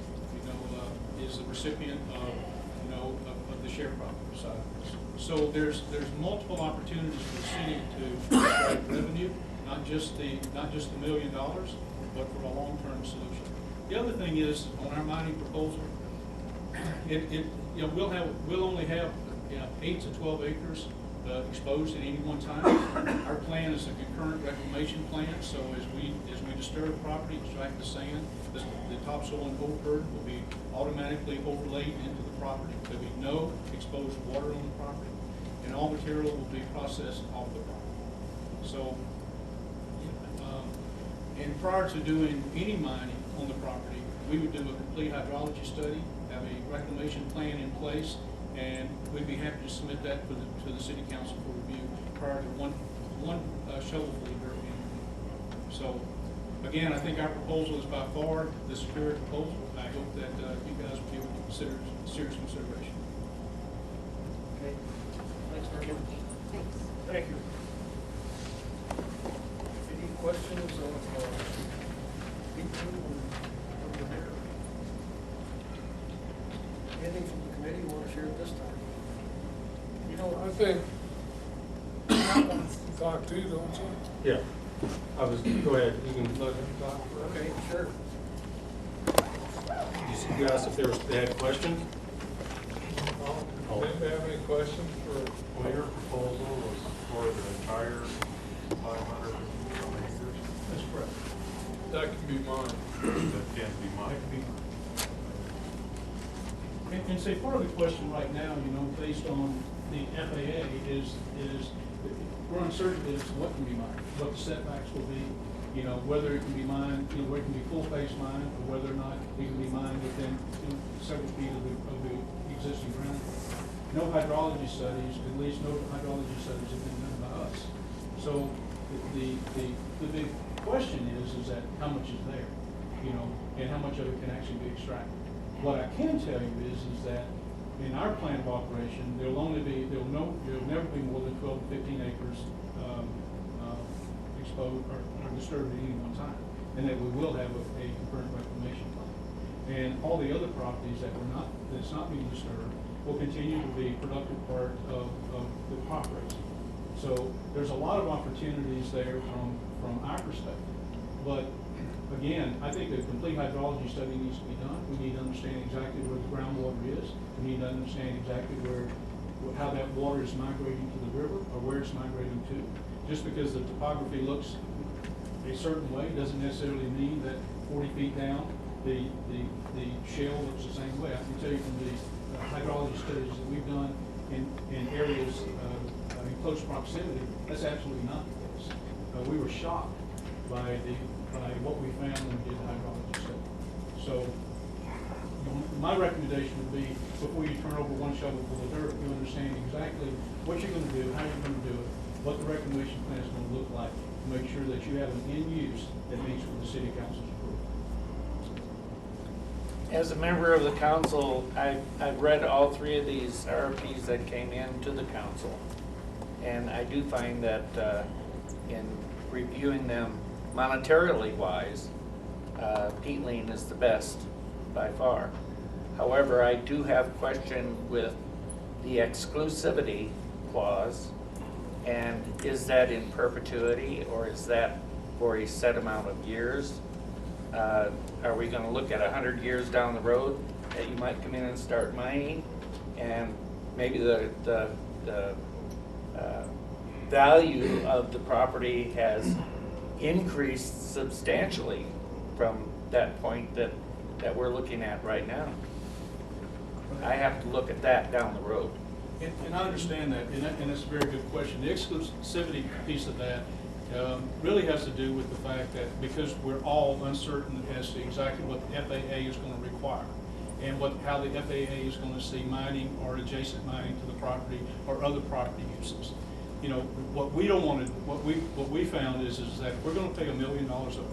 is the recipient of the share crop side of this. So there's multiple opportunities for the city to extract revenue, not just the $1 million, but for a long-term solution. The other thing is, on our mining proposal, we'll only have 8 to 12 acres exposed at any one time. Our plan is a concurrent reclamation plan, so as we disturb the property, extract the sand, the topsoil and overburden will be automatically overlaid into the property. There'll be no exposed water on the property, and all material will be processed off the property. So, and prior to doing any mining on the property, we would do a complete hydrology study, have a reclamation plan in place, and we'd be happy to submit that to the city council for review prior to one shovelful of dirt being removed. So, again, I think our proposal is by far the superior proposal. I hope that you guys will give it serious consideration. Okay, thanks very much. Thanks. Thank you. Any questions of people over here? Anything from the committee you want to share at this time? I think talk to you, don't you? Yeah. Go ahead, you can let him talk. Okay, sure. You asked if they had questions? Anybody have any questions for? Well, your proposal was for the entire 500 acres. That's correct. That can be mine. That can't be That mine. could be mine. And say, part of the question right now, based on the FAA is we're uncertain as to what can be mined, what the setbacks will be, whether it can be mined, where it can be full-face mined, or whether or not it can be mined within several feet of the existing ground. No hydrology studies, at least no hydrology studies have been done by us. So the big question is that how much is there, and how much of it can actually be extracted. What I can tell you is that in our plan of operation, there'll never be more than 12 to 15 acres exposed or disturbed at any one time, and that we will have a concurrent reclamation plan. And all the other properties that's not being disturbed will continue to be a productive part of the operation. So there's a lot of opportunities there from our perspective. But again, I think a complete hydrology study needs to be done. We need to understand exactly where the groundwater is. We need to understand exactly how that water is migrating to the river or where it's migrating to. Just because the topography looks a certain way doesn't necessarily mean that 40 feet down the shale looks the same way. I can tell you from the hydrology studies that we've done in areas in close proximity, that's absolutely not the case. We were shocked by what we found when we did the hydrology study. So my recommendation would be, before you turn over one shovel full of dirt, you understand exactly what you're going to do, how you're going to do it, what the reclamation plan is going to look like, to make sure that you have an end use that meets with the city council's approval. As a member of the council, I've read all three of these RFPs that came in to the council. And I do find that in reviewing them monetarily wise, Pete Lane is the best by far. However, I do have question with the exclusivity clause, and is that in perpetuity, or is that for a set amount of years? Are we gonna look at 100 years down the road that you might come in and start mining? And maybe the value of the property has increased substantially from that point that we're looking at right now. I have to look at that down the road. And I understand that, and that's a very good question. The exclusivity piece of that really has to do with the fact that because we're all uncertain as to exactly what the FAA is going to require and how the FAA is going to see mining or adjacent mining to the property or other property uses. You know, what we don't want to, what we found is that if we're going to pay $1 million up front,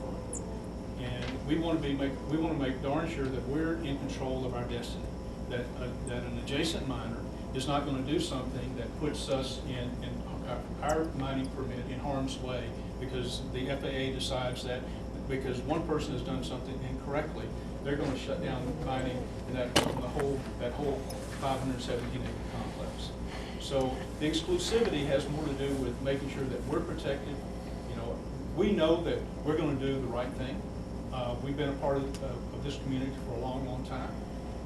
and we want to make darn sure that we're in control of our destiny, that an adjacent miner is not going to do something that puts us in our mining permit in harm's way because the FAA decides that because one person has done something incorrectly, they're going to shut down mining in that whole 517 acre complex. So the exclusivity has more to do with making sure that we're protected. You know, we know that we're going to do the right thing. We've been a part of this community for a long, long time.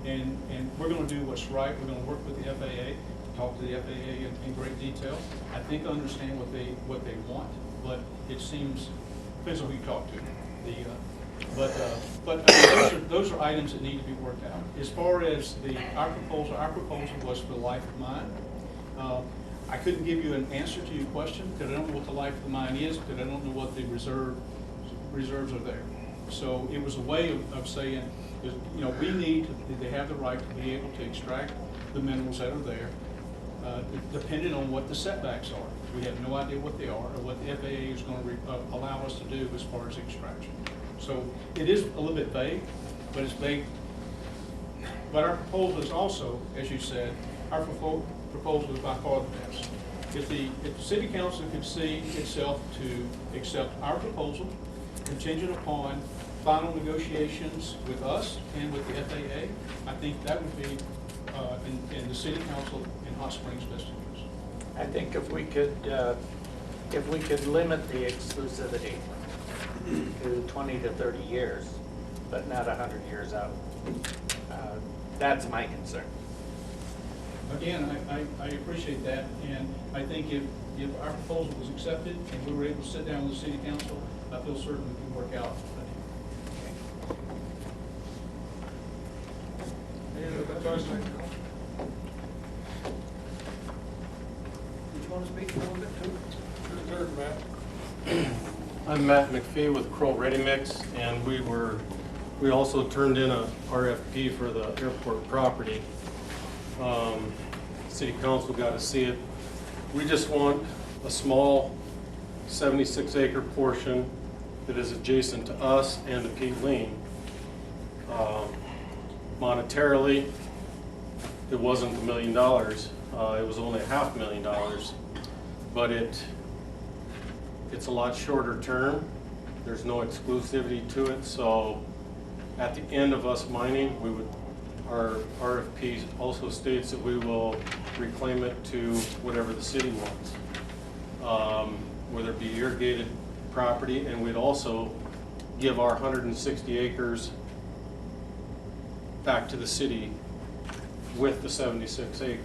And we're going to do what's right. We're going to work with the FAA, talk to the FAA in great detail. I think I understand what they want, but it seems, depends on who you talk to. But those are items that need to be worked out. As far as our proposal was for the life of mine. I couldn't give you an answer to your question because I don't know what the life of the mine is because I don't know what the reserves are there. So it was a way of saying, you know, they have the right to be able to extract the minerals that are there, depending on what the setbacks are. We have no idea what they are or what the FAA is going to allow us to do as far as extraction. So it is a little bit vague, but it's vague. But our proposal is also, as you said, our proposal is by far the best. If the city council could see itself to accept our proposal, contingent upon final negotiations with us and with the FAA, I think that would be in the city council in Hot Springs' best interest. I think if we could limit the exclusivity to 20 to 30 years, but not 100 years out, that's my concern. Again, I appreciate that, and I think if our proposal was accepted and we were able to sit down with the city council, I feel certain we can work out. Did you want to speak a little bit too? Sure, Matt. I'm Matt McPhee with Crow Ready Mix, and we also turned in a RFP for the airport property. City council got to see it. We just want a small 76 acre portion that is adjacent to us and to Pete Lean. Monetarily, it wasn't $1 million. It was only $500,000, but it's a lot shorter term. There's no exclusivity to it, so at the end of us mining, our RFP also states that we will reclaim it to whatever the city wants, whether it be irrigated property, and we'd also give our 160 acres back to the city with the 76 acres.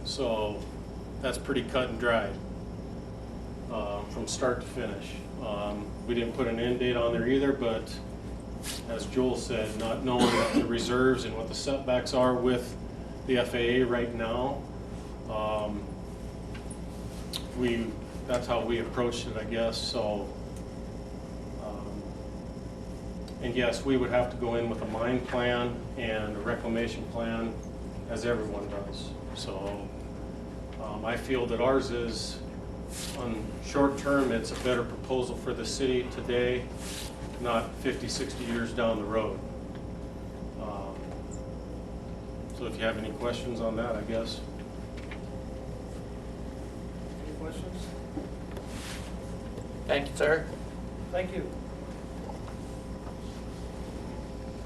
So that's pretty cut and dried from start to finish. We didn't put an end date on there either, but as Joel said, not knowing what the reserves and what the setbacks are with the FAA right now, that's how we approached it, I guess. So, and yes, we would have to go in with a mine plan and a reclamation plan, as everyone does. So, I feel that ours is, on short term, it's a better proposal for the city today, not 50, 60 years down the road. So if you have any questions on that, I guess. Any questions? Thank you, sir. Thank you.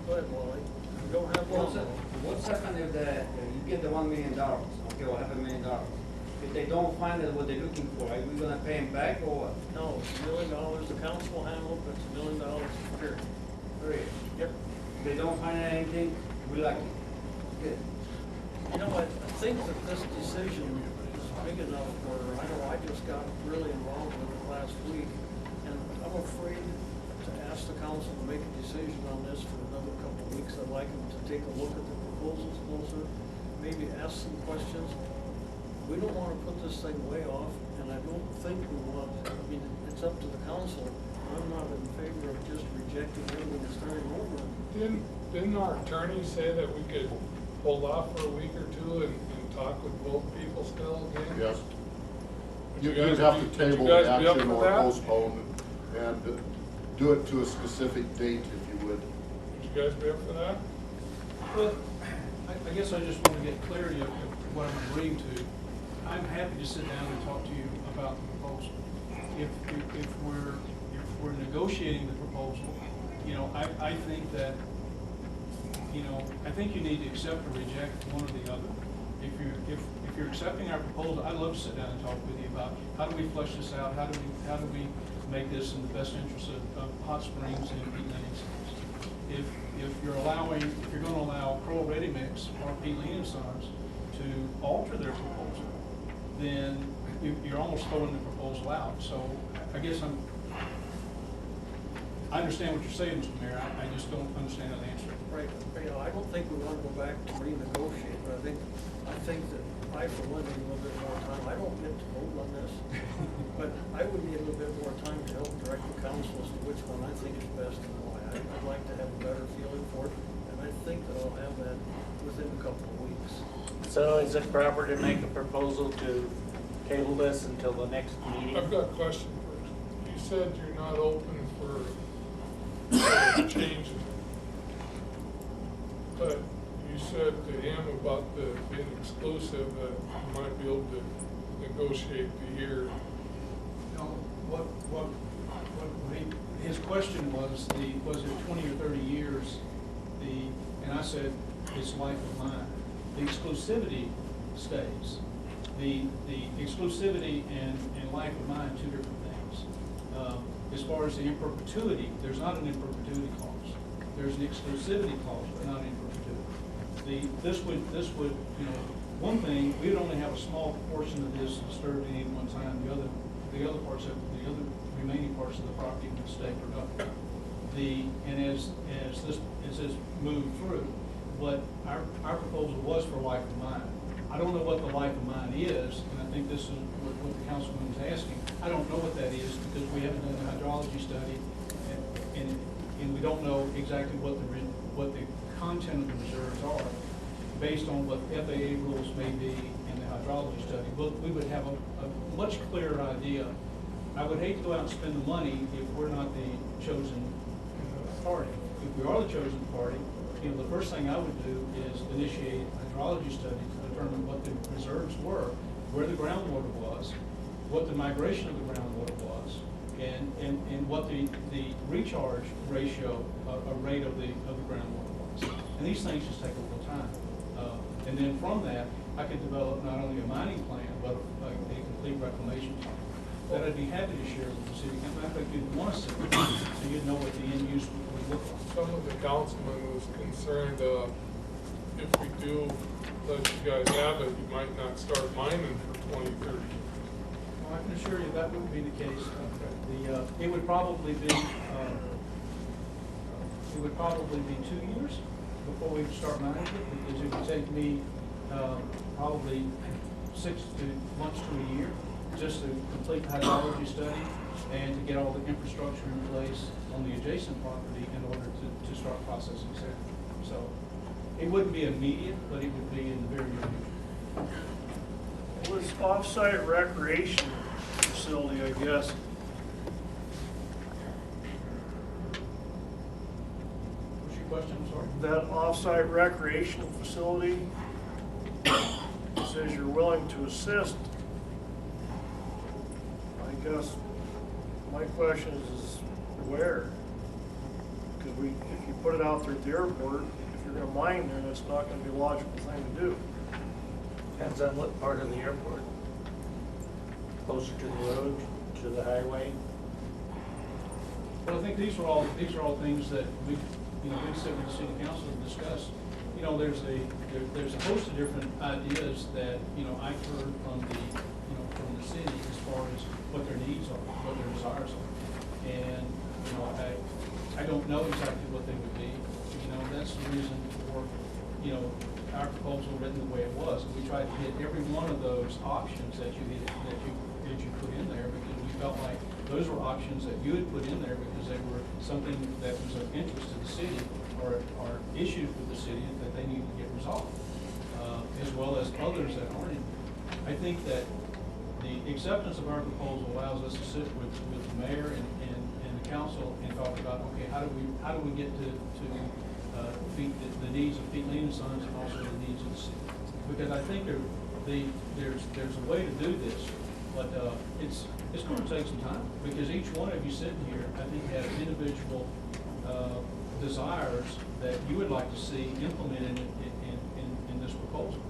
Go ahead, Wally. We don't have one. What's happened if you get the $1 million, okay, or $500,000? If they don't find what they're looking for, are we gonna pay them back or what? No, it's $1 million, the council will handle it, but it's $1 million period. Period. Yep. If they don't find anything, we lucky. Good. You know, I think that this decision is big enough where, I know I just got really involved with it last week, and I'm afraid to ask the council to make a decision on this for another couple of weeks. I'd like them to take a look at the proposals closer, maybe ask some questions. We don't want to put this thing way off, and I don't think we want, I mean, it's up to the council. I'm not in favor of just rejecting everything and starting over. Didn't our attorney say that we could hold off for a week or two and talk with both people still again? Yes. Would You'd guys have to would table you guys the be up action for or that? postpone and do it to a specific date if you would. Would you guys be up for that? Well, I guess I just want to get clarity of what I'm agreeing to. I'm happy to sit down and talk to you about the proposal. If we're negotiating the proposal, you know, I think that, you know, I think you need to accept or reject one or the other. If you're accepting our proposal, I'd love to sit down and talk with you about how do we flesh this out, how do we make this in the best interest of Hot Springs and Pete Lean. If you're going to allow Kroll Ready Mix or Pete Lean Sons to alter their proposal, then you're almost throwing the proposal out. So I guess I understand what you're saying, Mr. Mayor. I just don't understand that answer. Right, you know, I don't think we want to go back to renegotiate, but I think that I, for one, need a little bit more time. I don't get to vote on this, but I would need a little bit more time to help direct the council as to which one I think is best and why. I'd like to have a better feeling for it, and I think that I'll have that within a couple of weeks. So is it proper to make a proposal to table this until the next meeting? I've got a question first. You said you're not open for changing, but you said to him about being exclusive that you might be able to negotiate the year. His question was it 20 or 30 years, and I said, it's life of mine. The exclusivity stays. The exclusivity and life of mine, two different things. As far as the in perpetuity, there's not an in perpetuity clause. There's an exclusivity clause, but not in perpetuity. This would, you know, one thing, we would only have a small portion of this disturbed at any one time. The other remaining parts of the property would stay productive. And as this moved through, but our proposal was for life of mine. I don't know what the life of mine is, and I think this is what the councilman is asking. I don't know what that is because we haven't done the hydrology study, and we don't know exactly what the content of the reserves are, based on what FAA rules may be in the hydrology study. But we would have a much clearer idea. I would hate to go out and spend the money if we're not the chosen party. If we are the chosen party, you know, the first thing I would do is initiate a hydrology study to determine what the reserves were, where the groundwater was, what the migration of the groundwater was, and what the recharge ratio, rate of the groundwater was. And these things just take a little time. And then from that, I could develop not only a mining plan, but a complete reclamation plan that I'd be happy to share with the city. In fact, you'd want to see it, so you'd know what the end use would look like. Some of the councilman was concerned, if we do let you guys have it, you might not start mining for 20, 30. Well, I can assure you that wouldn't be the case. It would probably be 2 years before we start mining it, because it would take me probably 6 months to a year just to complete the hydrology study and to get all the infrastructure in place on the adjacent property in order to start processing sand. So it wouldn't be immediate, but it would be in the very near future. This off-site recreation facility, I guess. What's your question, I'm sorry? That off-site recreational facility says you're willing to assist. I guess my question is where? Because if you put it out there at the airport, if to their mind, then it's not gonna be a logical thing to do. Depends on what part of the airport. Closer to the road, to the highway. But I think these are all things that we sit with the city council and discuss. There's a host of different ideas that, I've heard from the city as far as what their needs are, what their desires are. And, I don't know exactly what they would be. That's the reason for, our proposal written the way it was. We tried to hit every one of those options that you put in there, because we felt like those were options that you had put in there because they were something that was of interest to the city, or issues with the city that they need to get resolved, as well as others that aren't in. I think that the acceptance of our proposal allows us to sit with the mayor and the council and talk about, okay, how do we get to feed the needs of Pete Lean and Sons and also the needs of the city? Because I think there's a way to do this, but it's going to take some time, because each one of you sitting here, I think, have individual desires that you would like to see implemented in this proposal.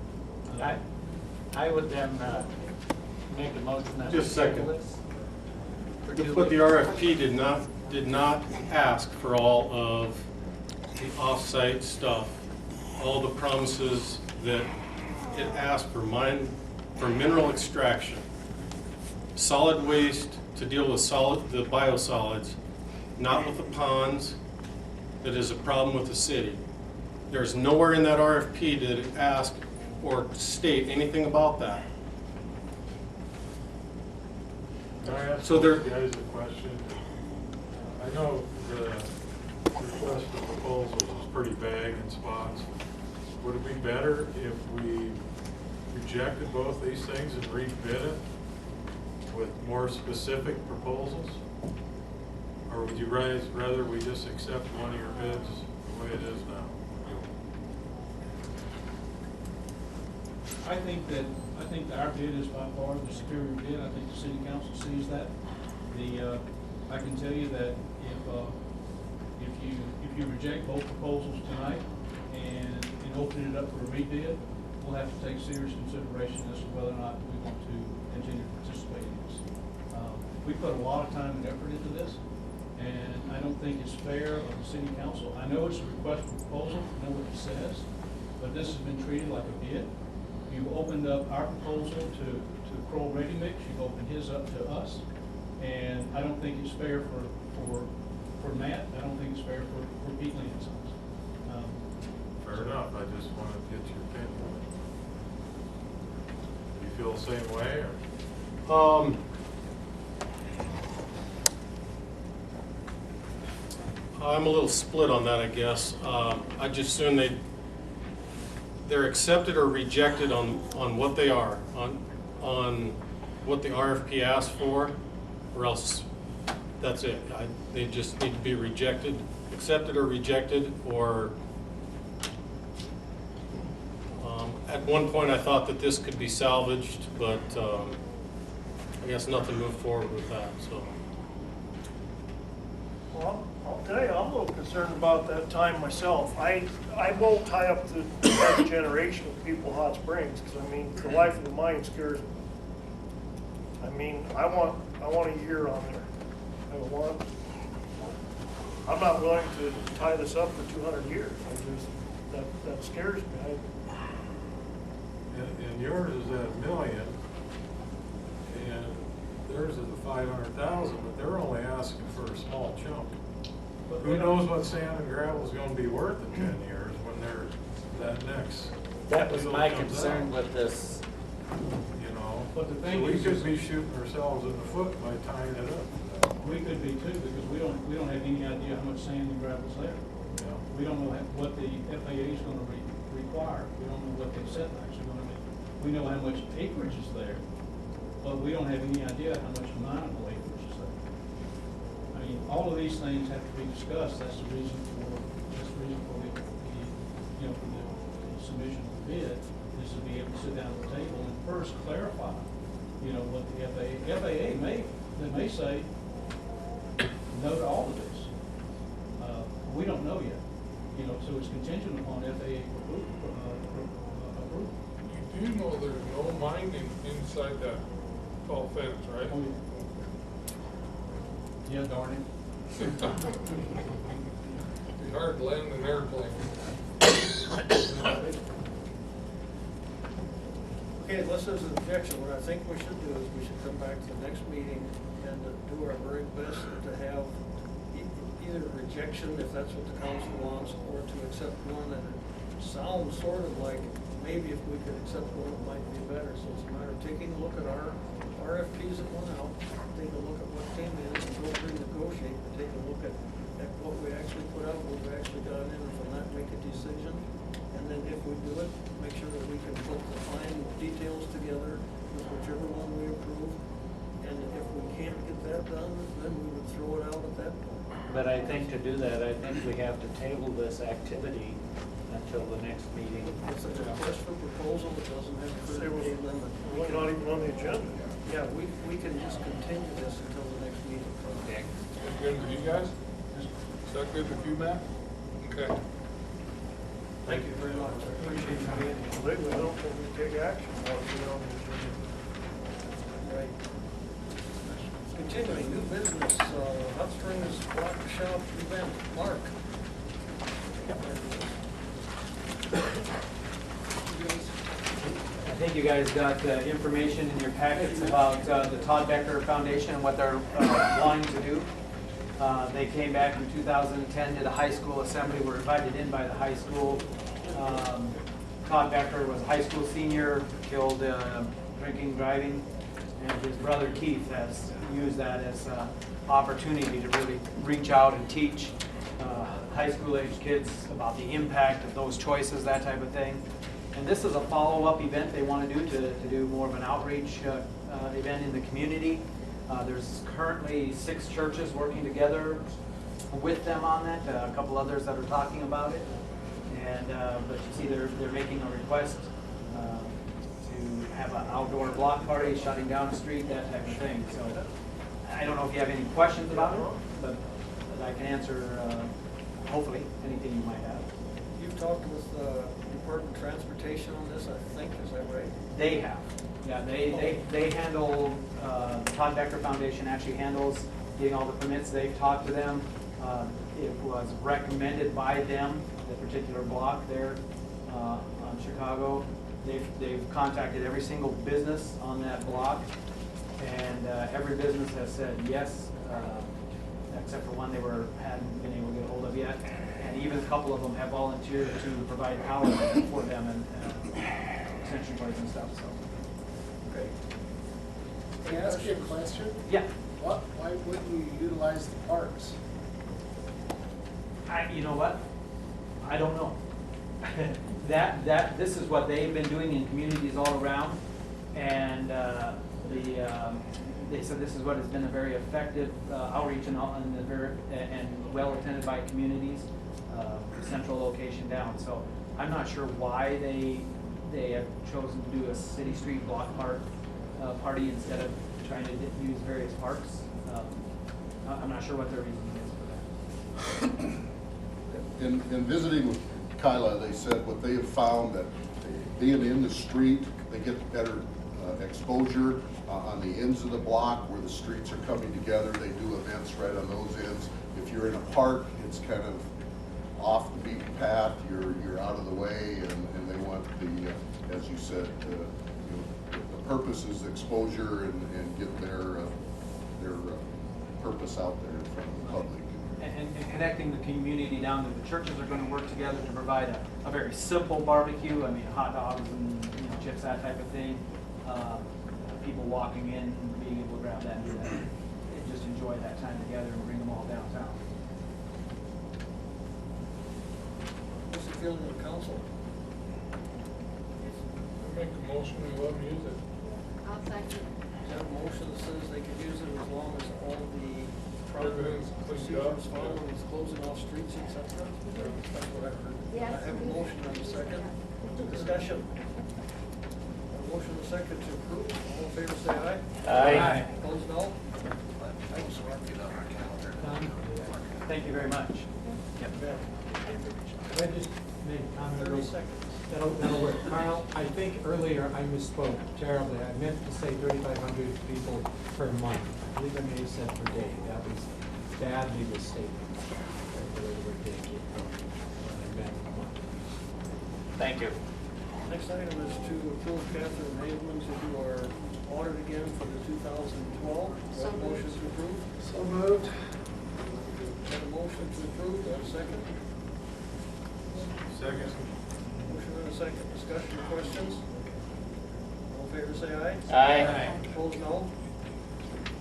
I would then make a motion that. Just a second. But But the RFP did not ask for all of the off-site stuff, all the promises that it asked for mineral extraction, solid waste to deal with the biosolids, not with the ponds. That is a problem with the city. There's nowhere in that RFP did it ask or state anything about that. Can I ask So you there- guys a question? I know the request for proposals is pretty vague in spots. Would it be better if we rejected both these things and rebid it with more specific proposals? Or would you rather we just accept one of your bids the way it is now? I think that our bid is by far the superior bid. I think the city council sees that. I can tell you that if you reject both proposals tonight and open it up for a rebid, we'll have to take serious consideration as to whether or not we want to continue to participate in this. We put a lot of time and effort into this, and I don't think it's fair of the city council. I know it's a request for proposal, I know what it says, but this has been treated like a bid. You've opened up our proposal to Kroll Ready Mix, you've opened his up to us, and I don't think it's fair for Matt, I don't think it's fair for Pete Lee and Sons. Fair enough, I just wanted to get your opinion. Do you feel the same way, or? I'm a little split on that, I guess. I just assume they're accepted or rejected on what they are, on what the RFP asked for, or else that's it. They just need to be rejected, accepted or rejected, or at one point I thought that this could be salvaged, but I guess nothing moved forward with that, so. Well, I'll tell you, I'm a little concerned about that time myself. I won't tie up the next generation of people Hot Springs, because I mean, the life of the mine scares me. I mean, I want a year on there. I'm not willing to tie this up for 200 years. That scares me. And yours is at $1 million, and theirs is at $500,000, but they're only asking for a small chunk. But who knows what sand and gravel is going to be worth in 10 years when they're that next. That was deal my comes concern out, with this. You know, But the thing so we is- could be shooting ourselves in the foot by tying it up. We could be too, because we don't have any idea how much sand and gravel's there. Yeah. We don't know what the FAA is gonna require. We don't know what the setbacks are gonna be. We know how much acreage is there, but we don't have any idea how much mineable acreage is there. I mean, all of these things have to be discussed. That's the reason for the submission of the bid, is to be able to sit down at the table and first clarify, what the FAA may say no to all of this. We don't know yet. you know, so it's contingent upon FAA approval. You do know there's no mining inside that tall fence, right? Oh, yeah, darn it. Be hard to land an airplane. Okay, unless there's an objection, what I think we should do is we should come back to the next meeting and do our very best to have either rejection, if that's what the council wants, or to accept one. And it sounds sort of like maybe if we could accept one, it might be better. So it's a matter of taking a look at our RFPs that went out, take a look at what came in, and go renegotiate, and take a look at what we actually put out, what we actually got in, and from that make a decision. And then if we do it, make sure that we can put the fine details together with whichever one we approve. And if we can't get that done, then we would throw it out at that point. But I think to do that, I think we have to table this activity until the next meeting. It's a request for proposal, it doesn't have a 30-day limit. We're not even on the agenda. Yeah, we can just continue this until the next meeting. Okay. Is that good with you guys? Is that good with you, Matt? Okay. Thank you very much, I appreciate you being here. Legally, I don't think we take action while we're on the agenda. Right. Continuing, new business, Hot Springs Block Shop event, Mark. I think you guys got information in your packets about the Todd Becker Foundation and what they're wanting to do. They came back in 2010, did a high school assembly, were invited in by the high school. Todd Becker was a high school senior, killed drinking, driving, and his brother Keith has used that as an opportunity to really reach out and teach high school age kids about the impact of those choices, that type of thing. And this is a follow-up event they want to do more of an outreach event in the community. There's currently 6 churches working together with them on that, a couple others that are talking about it. And but you see they're making a request to have an outdoor block party, shutting down a street, that type of thing. So I don't know if you have any questions about it, but I can answer hopefully anything you might have. You've talked with Department of Transportation on this, I think, is that right? They have. Yeah, they handle, the Todd Becker Foundation actually handles getting all the permits. They've talked to them. It was recommended by them, the particular block there on Chicago. They've contacted every single business on that block, and every business has said yes, except for one they hadn't been able to get a hold of yet. And even a couple of them have volunteered to provide power for them and extension cords and stuff. So. Okay. Can I ask you a question? Yeah. Why wouldn't you utilize the parks? You know what? I don't know. This is what they've been doing in communities all around, and they said this is what has been a very effective outreach and well attended by communities, central location down. So I'm not sure why they have chosen to do a city street block park party instead of trying to use various parks. I'm not sure what their reasoning is for that. In visiting with Kyla, they said what they have found that being in the street, they get better exposure on the ends of the block where the streets are coming together. They do events right on those ends. If you're in a park, it's kind of off the beaten path. You're out of the way, and they want the, as you said, the purpose is exposure and get their purpose out there in front of the public. And connecting the community down to the churches are going to work together to provide a very simple barbecue. I mean, hot dogs and chips, that type of thing. People walking in, being able to grab that and do that, and just enjoy that time together and bring them all downtown. What's the feeling of the council? I make a motion, we let them use it. I'll second. Is that a motion that says they could use it as long as all the proper Everything's cleaned up. procedures followed with closing off streets, et cetera? That's what I heard. Yes. I have a motion and a second. Discussion. A motion and a second to approve. All in favor, say aye. Aye. Opposed, no? Thank you very much. Can I just make a comment? 30 seconds. That'll work. Carl, I think earlier I misspoke terribly. I meant to say 3,500 people per month. I believe I may have said per day. That was badly mistaken. The way the word day came from. I meant a month. Thank you. Next item is to approve Catherine Haveman to do our audit again for the 2012. So moved. Motion to approve. So moved. Have a motion to approve, do I have a second? Second. Motion and a second, discussion or questions? All in favor say aye. Aye. Opposed, no.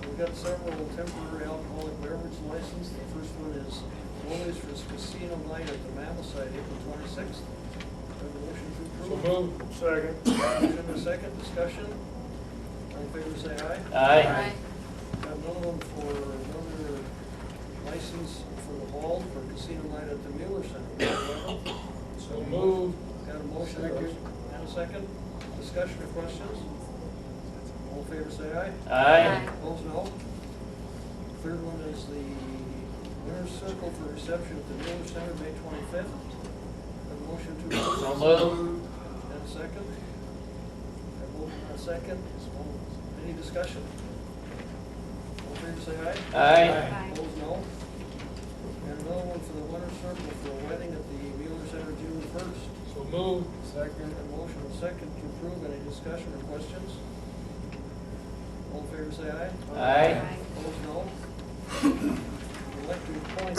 We've got several temporary alcoholic beverage licenses. The first one is Molly's for Casino Night at the Mammoth site, April 26th. Have a motion to So approve. moved. Second. Motion and a second, discussion. All in favor say aye. Aye. Got another one for another license for the hall for Casino Night at the Mueller Center. So moved. Got a motion and a second, discussion or questions? All in favor say aye. Aye. Opposed, no. Third one is the Winner's Circle for reception at the Mueller Center, May 25th. A motion to approve. So moved. And a second. A motion and a second. Any discussion? All in favor say aye. Aye. Opposed, no. And another one for the Winner's Circle for a wedding at the Mueller Center, June 1st. So moved. Second. A motion and second to approve. Any discussion or questions? All in favor say aye. Aye. Opposed, no. I'd like to appoint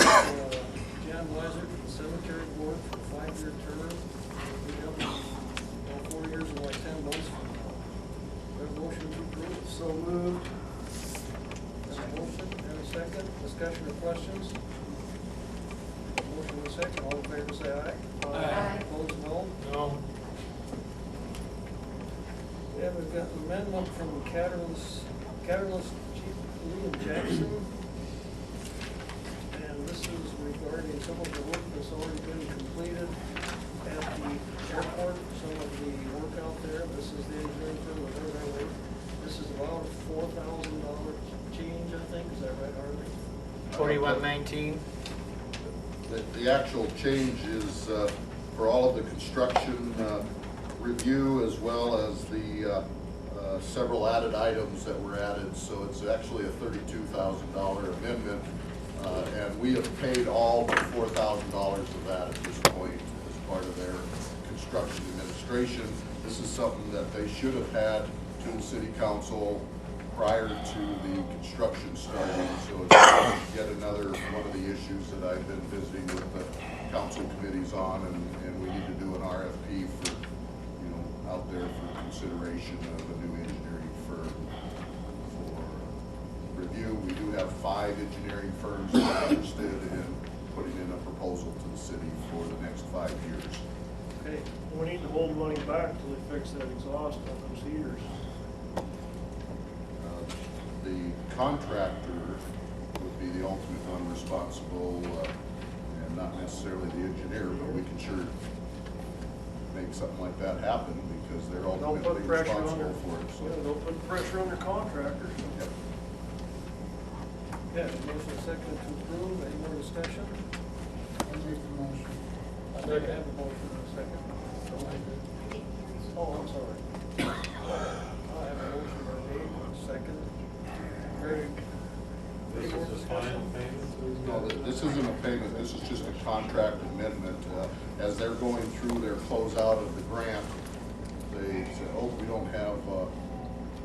Jan Weiser to the Cemetery Board for a 5-year term. We'll be up 4 years and like 10 months from now. We have a motion to approve. So moved. There's a motion and a second. Discussion or questions? Motion and a second. All in favor say aye. Aye. Opposed, no. No. Yeah, we've got an amendment from Catalyst Chief William Jackson. And this is regarding some of the work that's already been completed at the airport, some of the work out there. This is the engineering firm of Air. This is about a $4,000 change, I think. Is that right, Harley? 4119. The actual change is for all of the construction review as well as the several added items that were added. So it's actually a $32,000 amendment. And we have paid all but $4,000 of that at this point as part of their construction administration. This is something that they should have had to the city council prior to the construction starting. So it's yet another one of the issues that I've been visiting with the council committees on, and we need to do an RFP for, out there for consideration of a new engineering firm for review. We do have 5 engineering firms that are interested in putting in a proposal to the city for the next 5 years. Okay, we need to hold money back till they fix that exhaust on those heaters. The contractor would be the ultimate one responsible, and not necessarily the engineer, but we can sure make something like that happen because they're Don't ultimately put pressure on responsible their, for it. So. yeah, don't put pressure on their contractors. Yep. Yeah, motion second to approve. Any more discussion? I make the motion. I have a motion and a second. Oh, I'm sorry. I have a motion by Dave, and a second. Greg. This Any more is a final discussion? payment. No, this isn't a payment, this is just a contract amendment. As they're going through their closeout of the grant, they said, oh, we don't have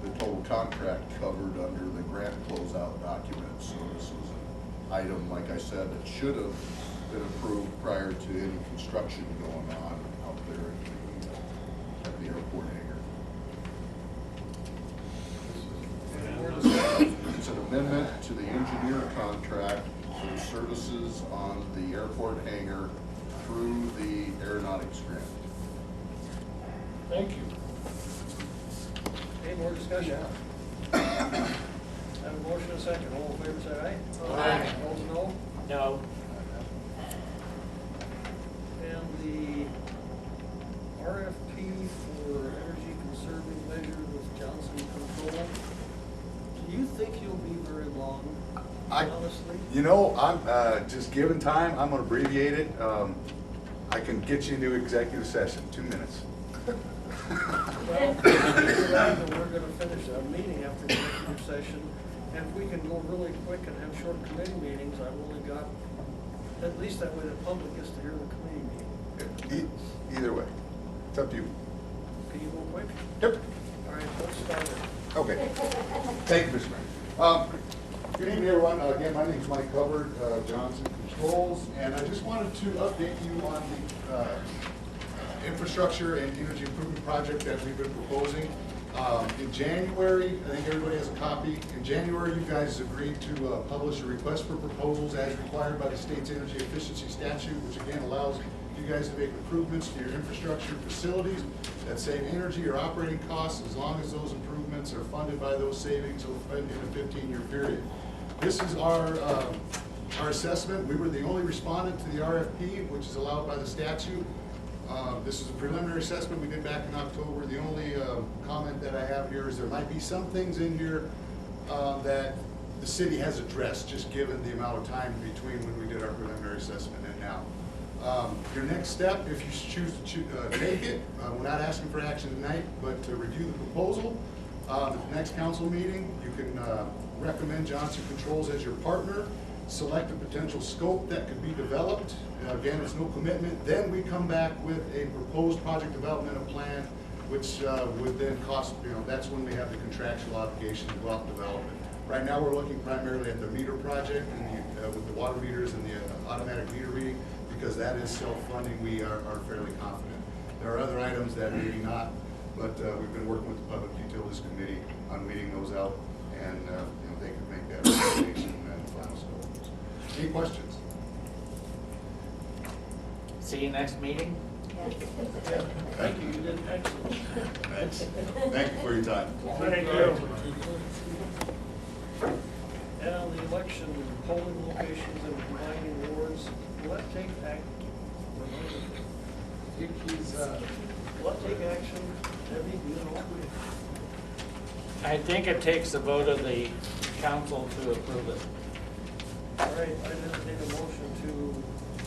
the total contract covered under the grant closeout document. So this is an item, like I said, that should have been approved prior to any construction going on out there at the airport hangar. Any more discussion? It's an amendment to the engineer contract for the services on the airport hangar through the aeronautics grant. Thank you. Any more discussion? Have a motion and a second. All in favor, say aye. Aye. Opposed, no. No. And the RFP for energy conserving measure with Johnson Control. Do you think you'll be very long? honestly? You know, I'm, just given time, I'm gonna abbreviate it. I can get you into executive session, 2 minutes. Well, after that, then we're gonna finish a meeting after the executive session. And if we can go really quick and have short committee meetings, I've only got, at least that way the public gets to hear the committee meeting. Either way, it's up to you. Can you go quick? Yep. All right, let's start it. Okay. Thank you, Mr. Mayor. Good evening, everyone. Again, my name is Mike Hubbard, Johnson Controls, and I just wanted to update you on the infrastructure and energy improvement project that we've been proposing. In January, I think everybody has a copy. In January, you guys agreed to publish a request for proposals as required by the state's energy efficiency statute, which again allows you guys to make improvements to your infrastructure facilities that save energy or operating costs as long as those improvements are funded by those savings in a 15-year period. This is our assessment. We were the only respondent to the RFP, which is allowed by the statute. This is a preliminary assessment we did back in October. The only comment that I have here is there might be some things in here that the city has addressed, just given the amount of time between when we did our preliminary assessment and now. Your next step, if you choose to take it, we're not asking for action tonight, but to review the proposal. At the next council meeting, you can recommend Johnson Controls as your partner, select a potential scope that could be developed. Again, it's no commitment. Then we come back with a proposed project development plan, which would then cost, that's when we have the contractual obligation to go out and develop it. Right now, we're looking primarily at the meter project and with the water meters and the automatic meter reading, because that is self-funding. We are fairly confident. There are other items that maybe not, but we've been working with the Public Utilities Committee on weeding those out, and they could make that recommendation and final scope. Any questions? See you next meeting. Yeah, thank you, you did excellent. Thanks. Thank you for your time. Thank you. And on the election polling locations and combining wards, will that take action? Will that take action, Debbie, do you know? I think it takes a vote of the council to approve it. All right, I entertain a motion to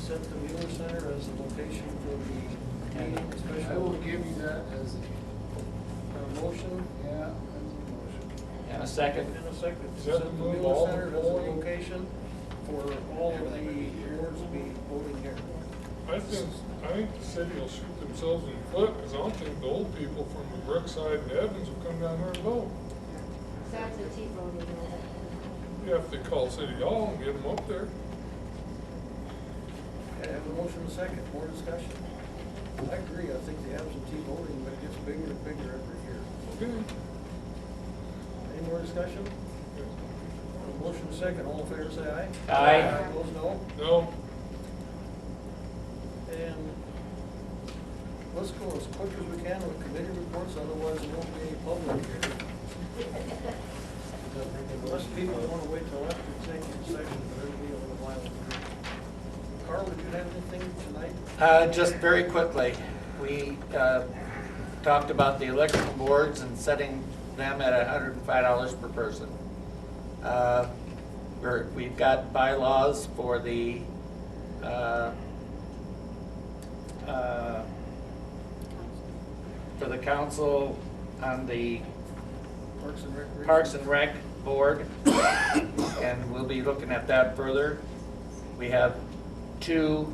set the Mueller Center as the location for the meeting, special. I will give you that as a motion. Yeah, as a motion. And a second. In a second. Is that Set the move Mueller all Center the as the polling? location for all of the wards to be voting here. I think the city will shoot themselves in the foot, because I don't think the old people from the Brookside and Evans will come down there and vote. So absentee voting, You have to call City Hall and get them up there. Okay, I have a motion and a second, more discussion. I agree, I think the absentee voting, but it gets bigger and bigger every year. Okay. Any more discussion? A motion and a second, all in favor say aye. Aye. Opposed, no? No. And let's go as quick as we can with committee reports, otherwise there won't be any public here. Unless people want to wait till after executive session, but it'll be a little while. Carl, did you have anything tonight? Just very quickly, we talked about the electrical boards and setting them at $105 per person. We've got bylaws for the council on the Parks and Rec board, and we'll be looking at that further. We have 2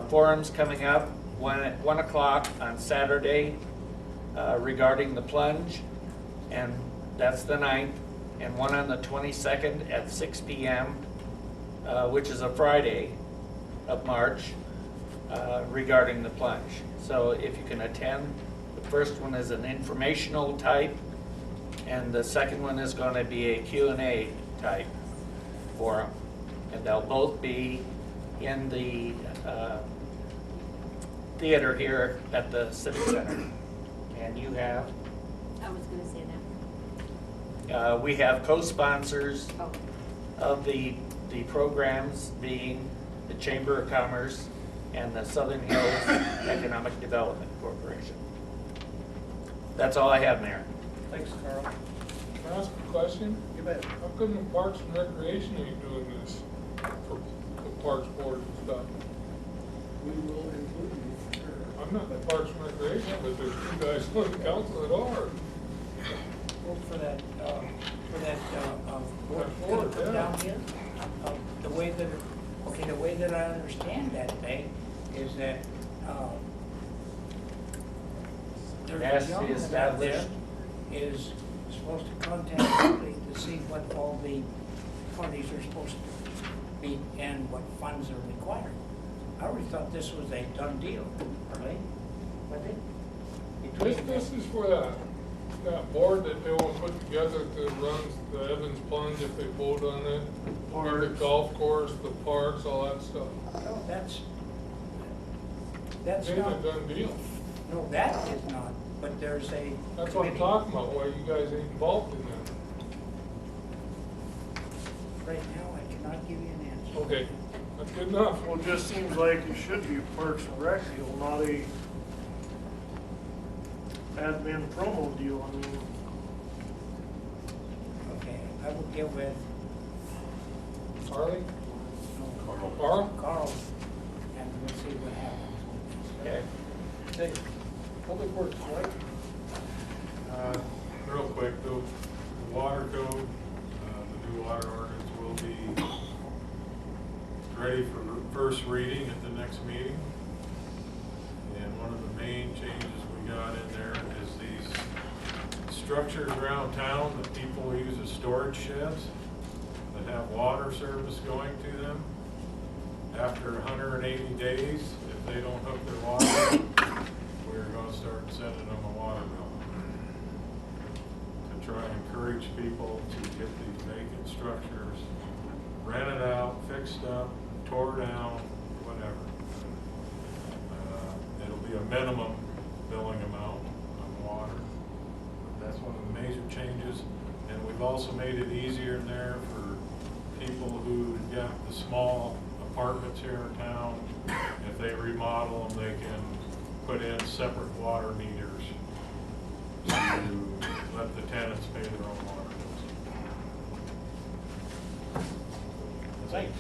forums coming up, one at 1 o'clock on Saturday regarding the plunge, and that's the 9th, and one on the 22nd at 6 p.m., which is a Friday of March, regarding the plunge. So if you can attend, the first one is an informational type, and the second one is going to be a Q&A type forum. And they'll both be in the theater here at the Civic Center. And you have? I was gonna say that. We have co-sponsors of the programs being the Chamber of Commerce and the Southern Hills Economic Development Corporation. That's all I have, Mayor. Thanks, Carl. Can I ask a question? You bet. How come the Parks and Recreation ain't doing this for the Parks Board and stuff? We will include you, sure. I'm not in the Parks and Recreation, but there's two guys on the council that are. Well, for that, board, yeah. down here, the way that, okay, the way that I understand that thing is that, It has to be there's a gentleman out there established. is supposed to contact somebody to see what all the parties are supposed to be and what funds are required. I always thought this was a done deal, right? Was it? This is for that board that they want to put together that runs the Evans Plunge if they vote on it. The golf course, the parks, all that stuff. No, that's It ain't not, a done deal. no, that is not, but there's a. That's what I'm committee. talking about, why you guys ain't involved in that. Right now, I cannot give you an answer. Okay, that's good enough. Well, it just seems like it should be a Parks and Rec deal, not a admin promo deal. I mean, Okay, I will get with Harley? no, Carl? Carl, and we'll see what happens. Okay. hey, Public Works, right? Real quick, though, the water code, the new water ordinance will be ready for first reading at the next meeting. And one of the main changes we got in there is these structures around town that people use as storage sheds that have water service going to them. After 180 days, if they don't hook their water up, we're gonna start sending them a water bill. To try and encourage people to get these vacant structures rented out, fixed up, tore down, whatever. It'll be a minimum billing amount on water. That's one of the major changes. And we've also made it easier in there for people who got the small apartments here in town. If they remodel them, they can put in separate water meters to let the tenants pay their own water bills. Thanks.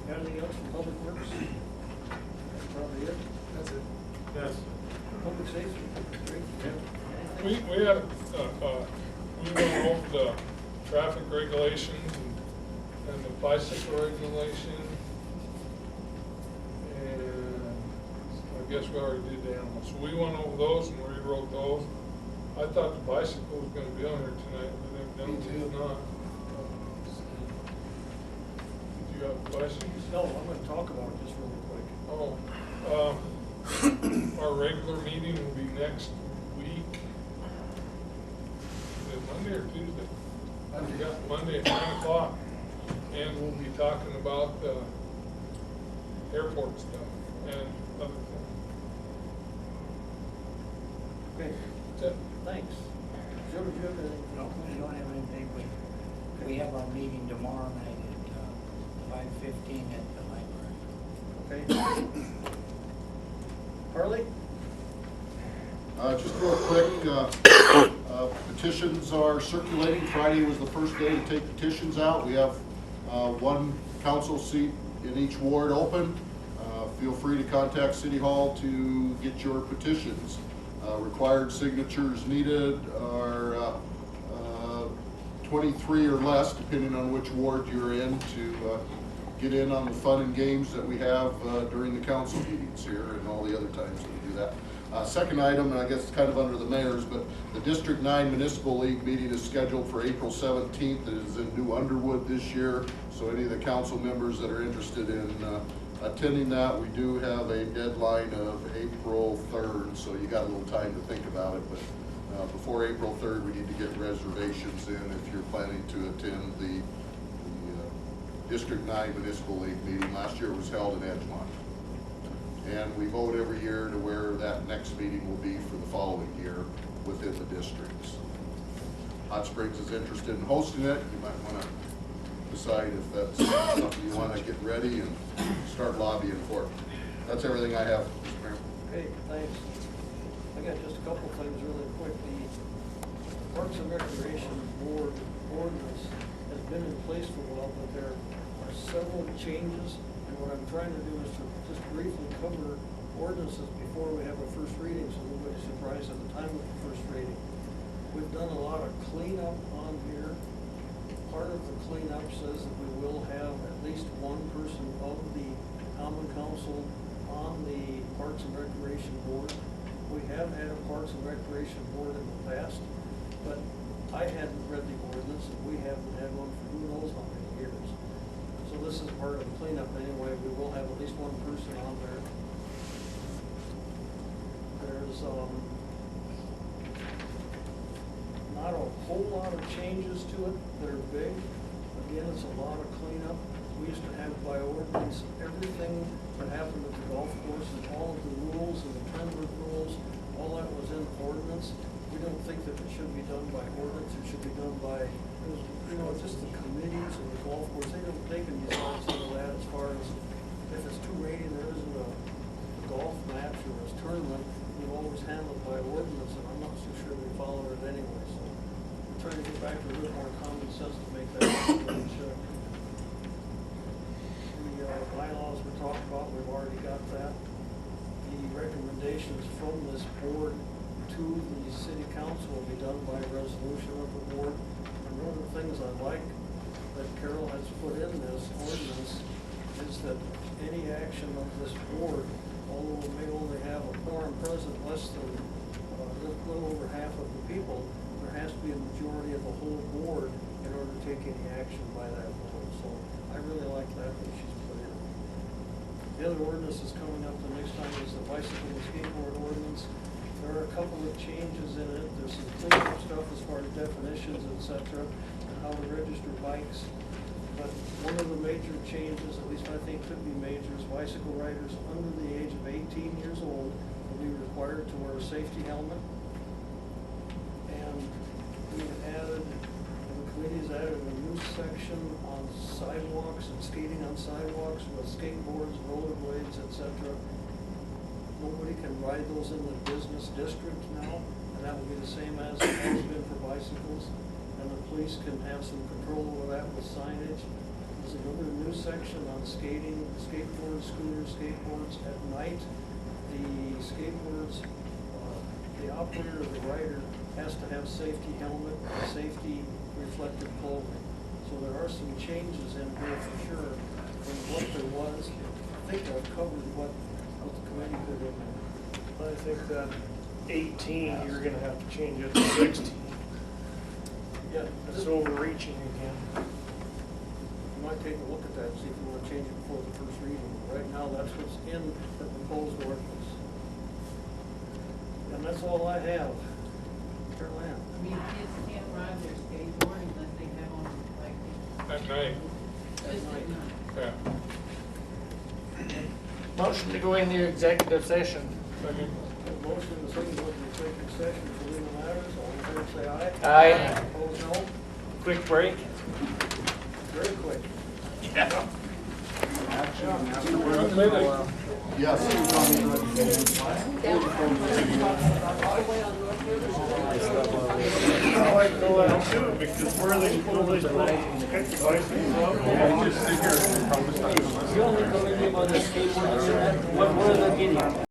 Anything else from Public Works? That's probably it. That's it. That's Public Safety, great. We had, we went over the traffic regulations and the bicycle regulation. And I guess we already did the animals. So we went over those and rewrote those. I thought the bicycle was gonna be on there tonight, but evidently it's not. Did you have questions? No, I'm gonna talk about it just really quick. Oh, our regular meeting will be next week. Is it Monday or Tuesday? I forgot, Monday at 9 o'clock. And we'll be talking about airport stuff and other things. Okay, That's it. thanks. Joe, did you have anything? No, we don't have anything, we have our meeting tomorrow night at 5:15 at the library. Okay. Harley? Just real quick, petitions are circulating. Friday was the first day to take petitions out. We have one council seat in each ward open. Feel free to contact City Hall to get your petitions. Required signatures needed are 23 or less, depending on which ward you're in, to get in on the fun and games that we have during the council meetings here and all the other times that we do that. Second item, and I guess it's kind of under the mayor's, but the District 9 Municipal League meeting is scheduled for April 17th. It is in New Underwood this year, so any of the council members that are interested in attending that, we do have a deadline of April 3rd, so you got a little time to think about it, but before April 3rd, we need to get reservations in if you're planning to attend the District 9 Municipal League meeting. Last year it was held in Edgemont. And we vote every year to where that next meeting will be for the following year within the districts. Hot Springs is interested in hosting it. You might want to decide if that's something you want to get ready and start lobbying for it. That's everything I have, Mr. Mayor. Okay, thanks. I got just a couple things really quick. The Parks and Recreation Board ordinance has been in place for a while, but there are several changes. And what I'm trying to do is to just briefly cover ordinances before we have a first reading, so nobody's surprised at the time of the first reading. We've done a lot of cleanup on here. Part of the cleanup says that we will have at least one person of the Common Council on the Parks and Recreation Board. We have had a Parks and Recreation Board in the past, but I hadn't read the ordinance, and we haven't had one for who knows how many years. So this is part of the cleanup anyway. We will have at least one person on there. There's not a whole lot of changes to it that are big. Again, it's a lot of cleanup. We used to have by ordinance everything that happened at the golf course and all of the rules and the tournament rules, all that was in ordinance. We don't think that it should be done by ordinance. It should be done by, just the committees of the golf course. They can decide some of that as far as if it's too rainy, there isn't a golf match or a tournament. We've always handled by ordinance, and I'm not so sure we follow it anyway. So we're trying to get back to a little more common sense to make that happen. The bylaws we talked about, we've already got that. The recommendations from this board to the city council will be done by resolution of the board. And one of the things I like that Carol has put in this ordinance is that any action of this board, although we may only have a quorum present, less than a little over half of the people, there has to be a majority of the whole board in order to take any action by that board. So I really like that she's put in. The other ordinance is coming up the next time is the bicycle and skateboard ordinance. There are a couple of changes in it. There's some cleanup stuff as far as definitions, etc., and how to register bikes. But one of the major changes, at least I think could be major, is bicycle riders under the age of 18 years old will be required to wear a safety helmet. And we've added, the committee's added a new section on sidewalks and skating on sidewalks with skateboards, rollerblades, etc. Nobody can ride those in the business district now, and that will be the same as it has been for bicycles. And the police can have some control over that with signage. There's another new section on skating, skateboards, scooters, skateboards at night. The skateboards, the operator or the rider has to have safety helmet, safety reflective clothing. So there are some changes in here for sure from what there was. I think I've covered what the committee put in there. I think that 18, you're gonna have to change it to 16. Yeah, It's overreaching again. you might take a look at that and see if you want to change it before the first reading. Right now, that's what's in the proposed ordinance. And that's all I have. Carol Ann. I mean, kids can't ride their skateboard unless they have on like. At night. Just at night. Yeah. Motion to go into executive session. Second. Motion to go into executive session for legal matters. All in favor, say aye. Aye. Opposed, no. Quick break. Very quick. Yeah. Yes. I like go out too, because we're the police, pick the bicycles up. You only go in on the skateboard, what are they getting?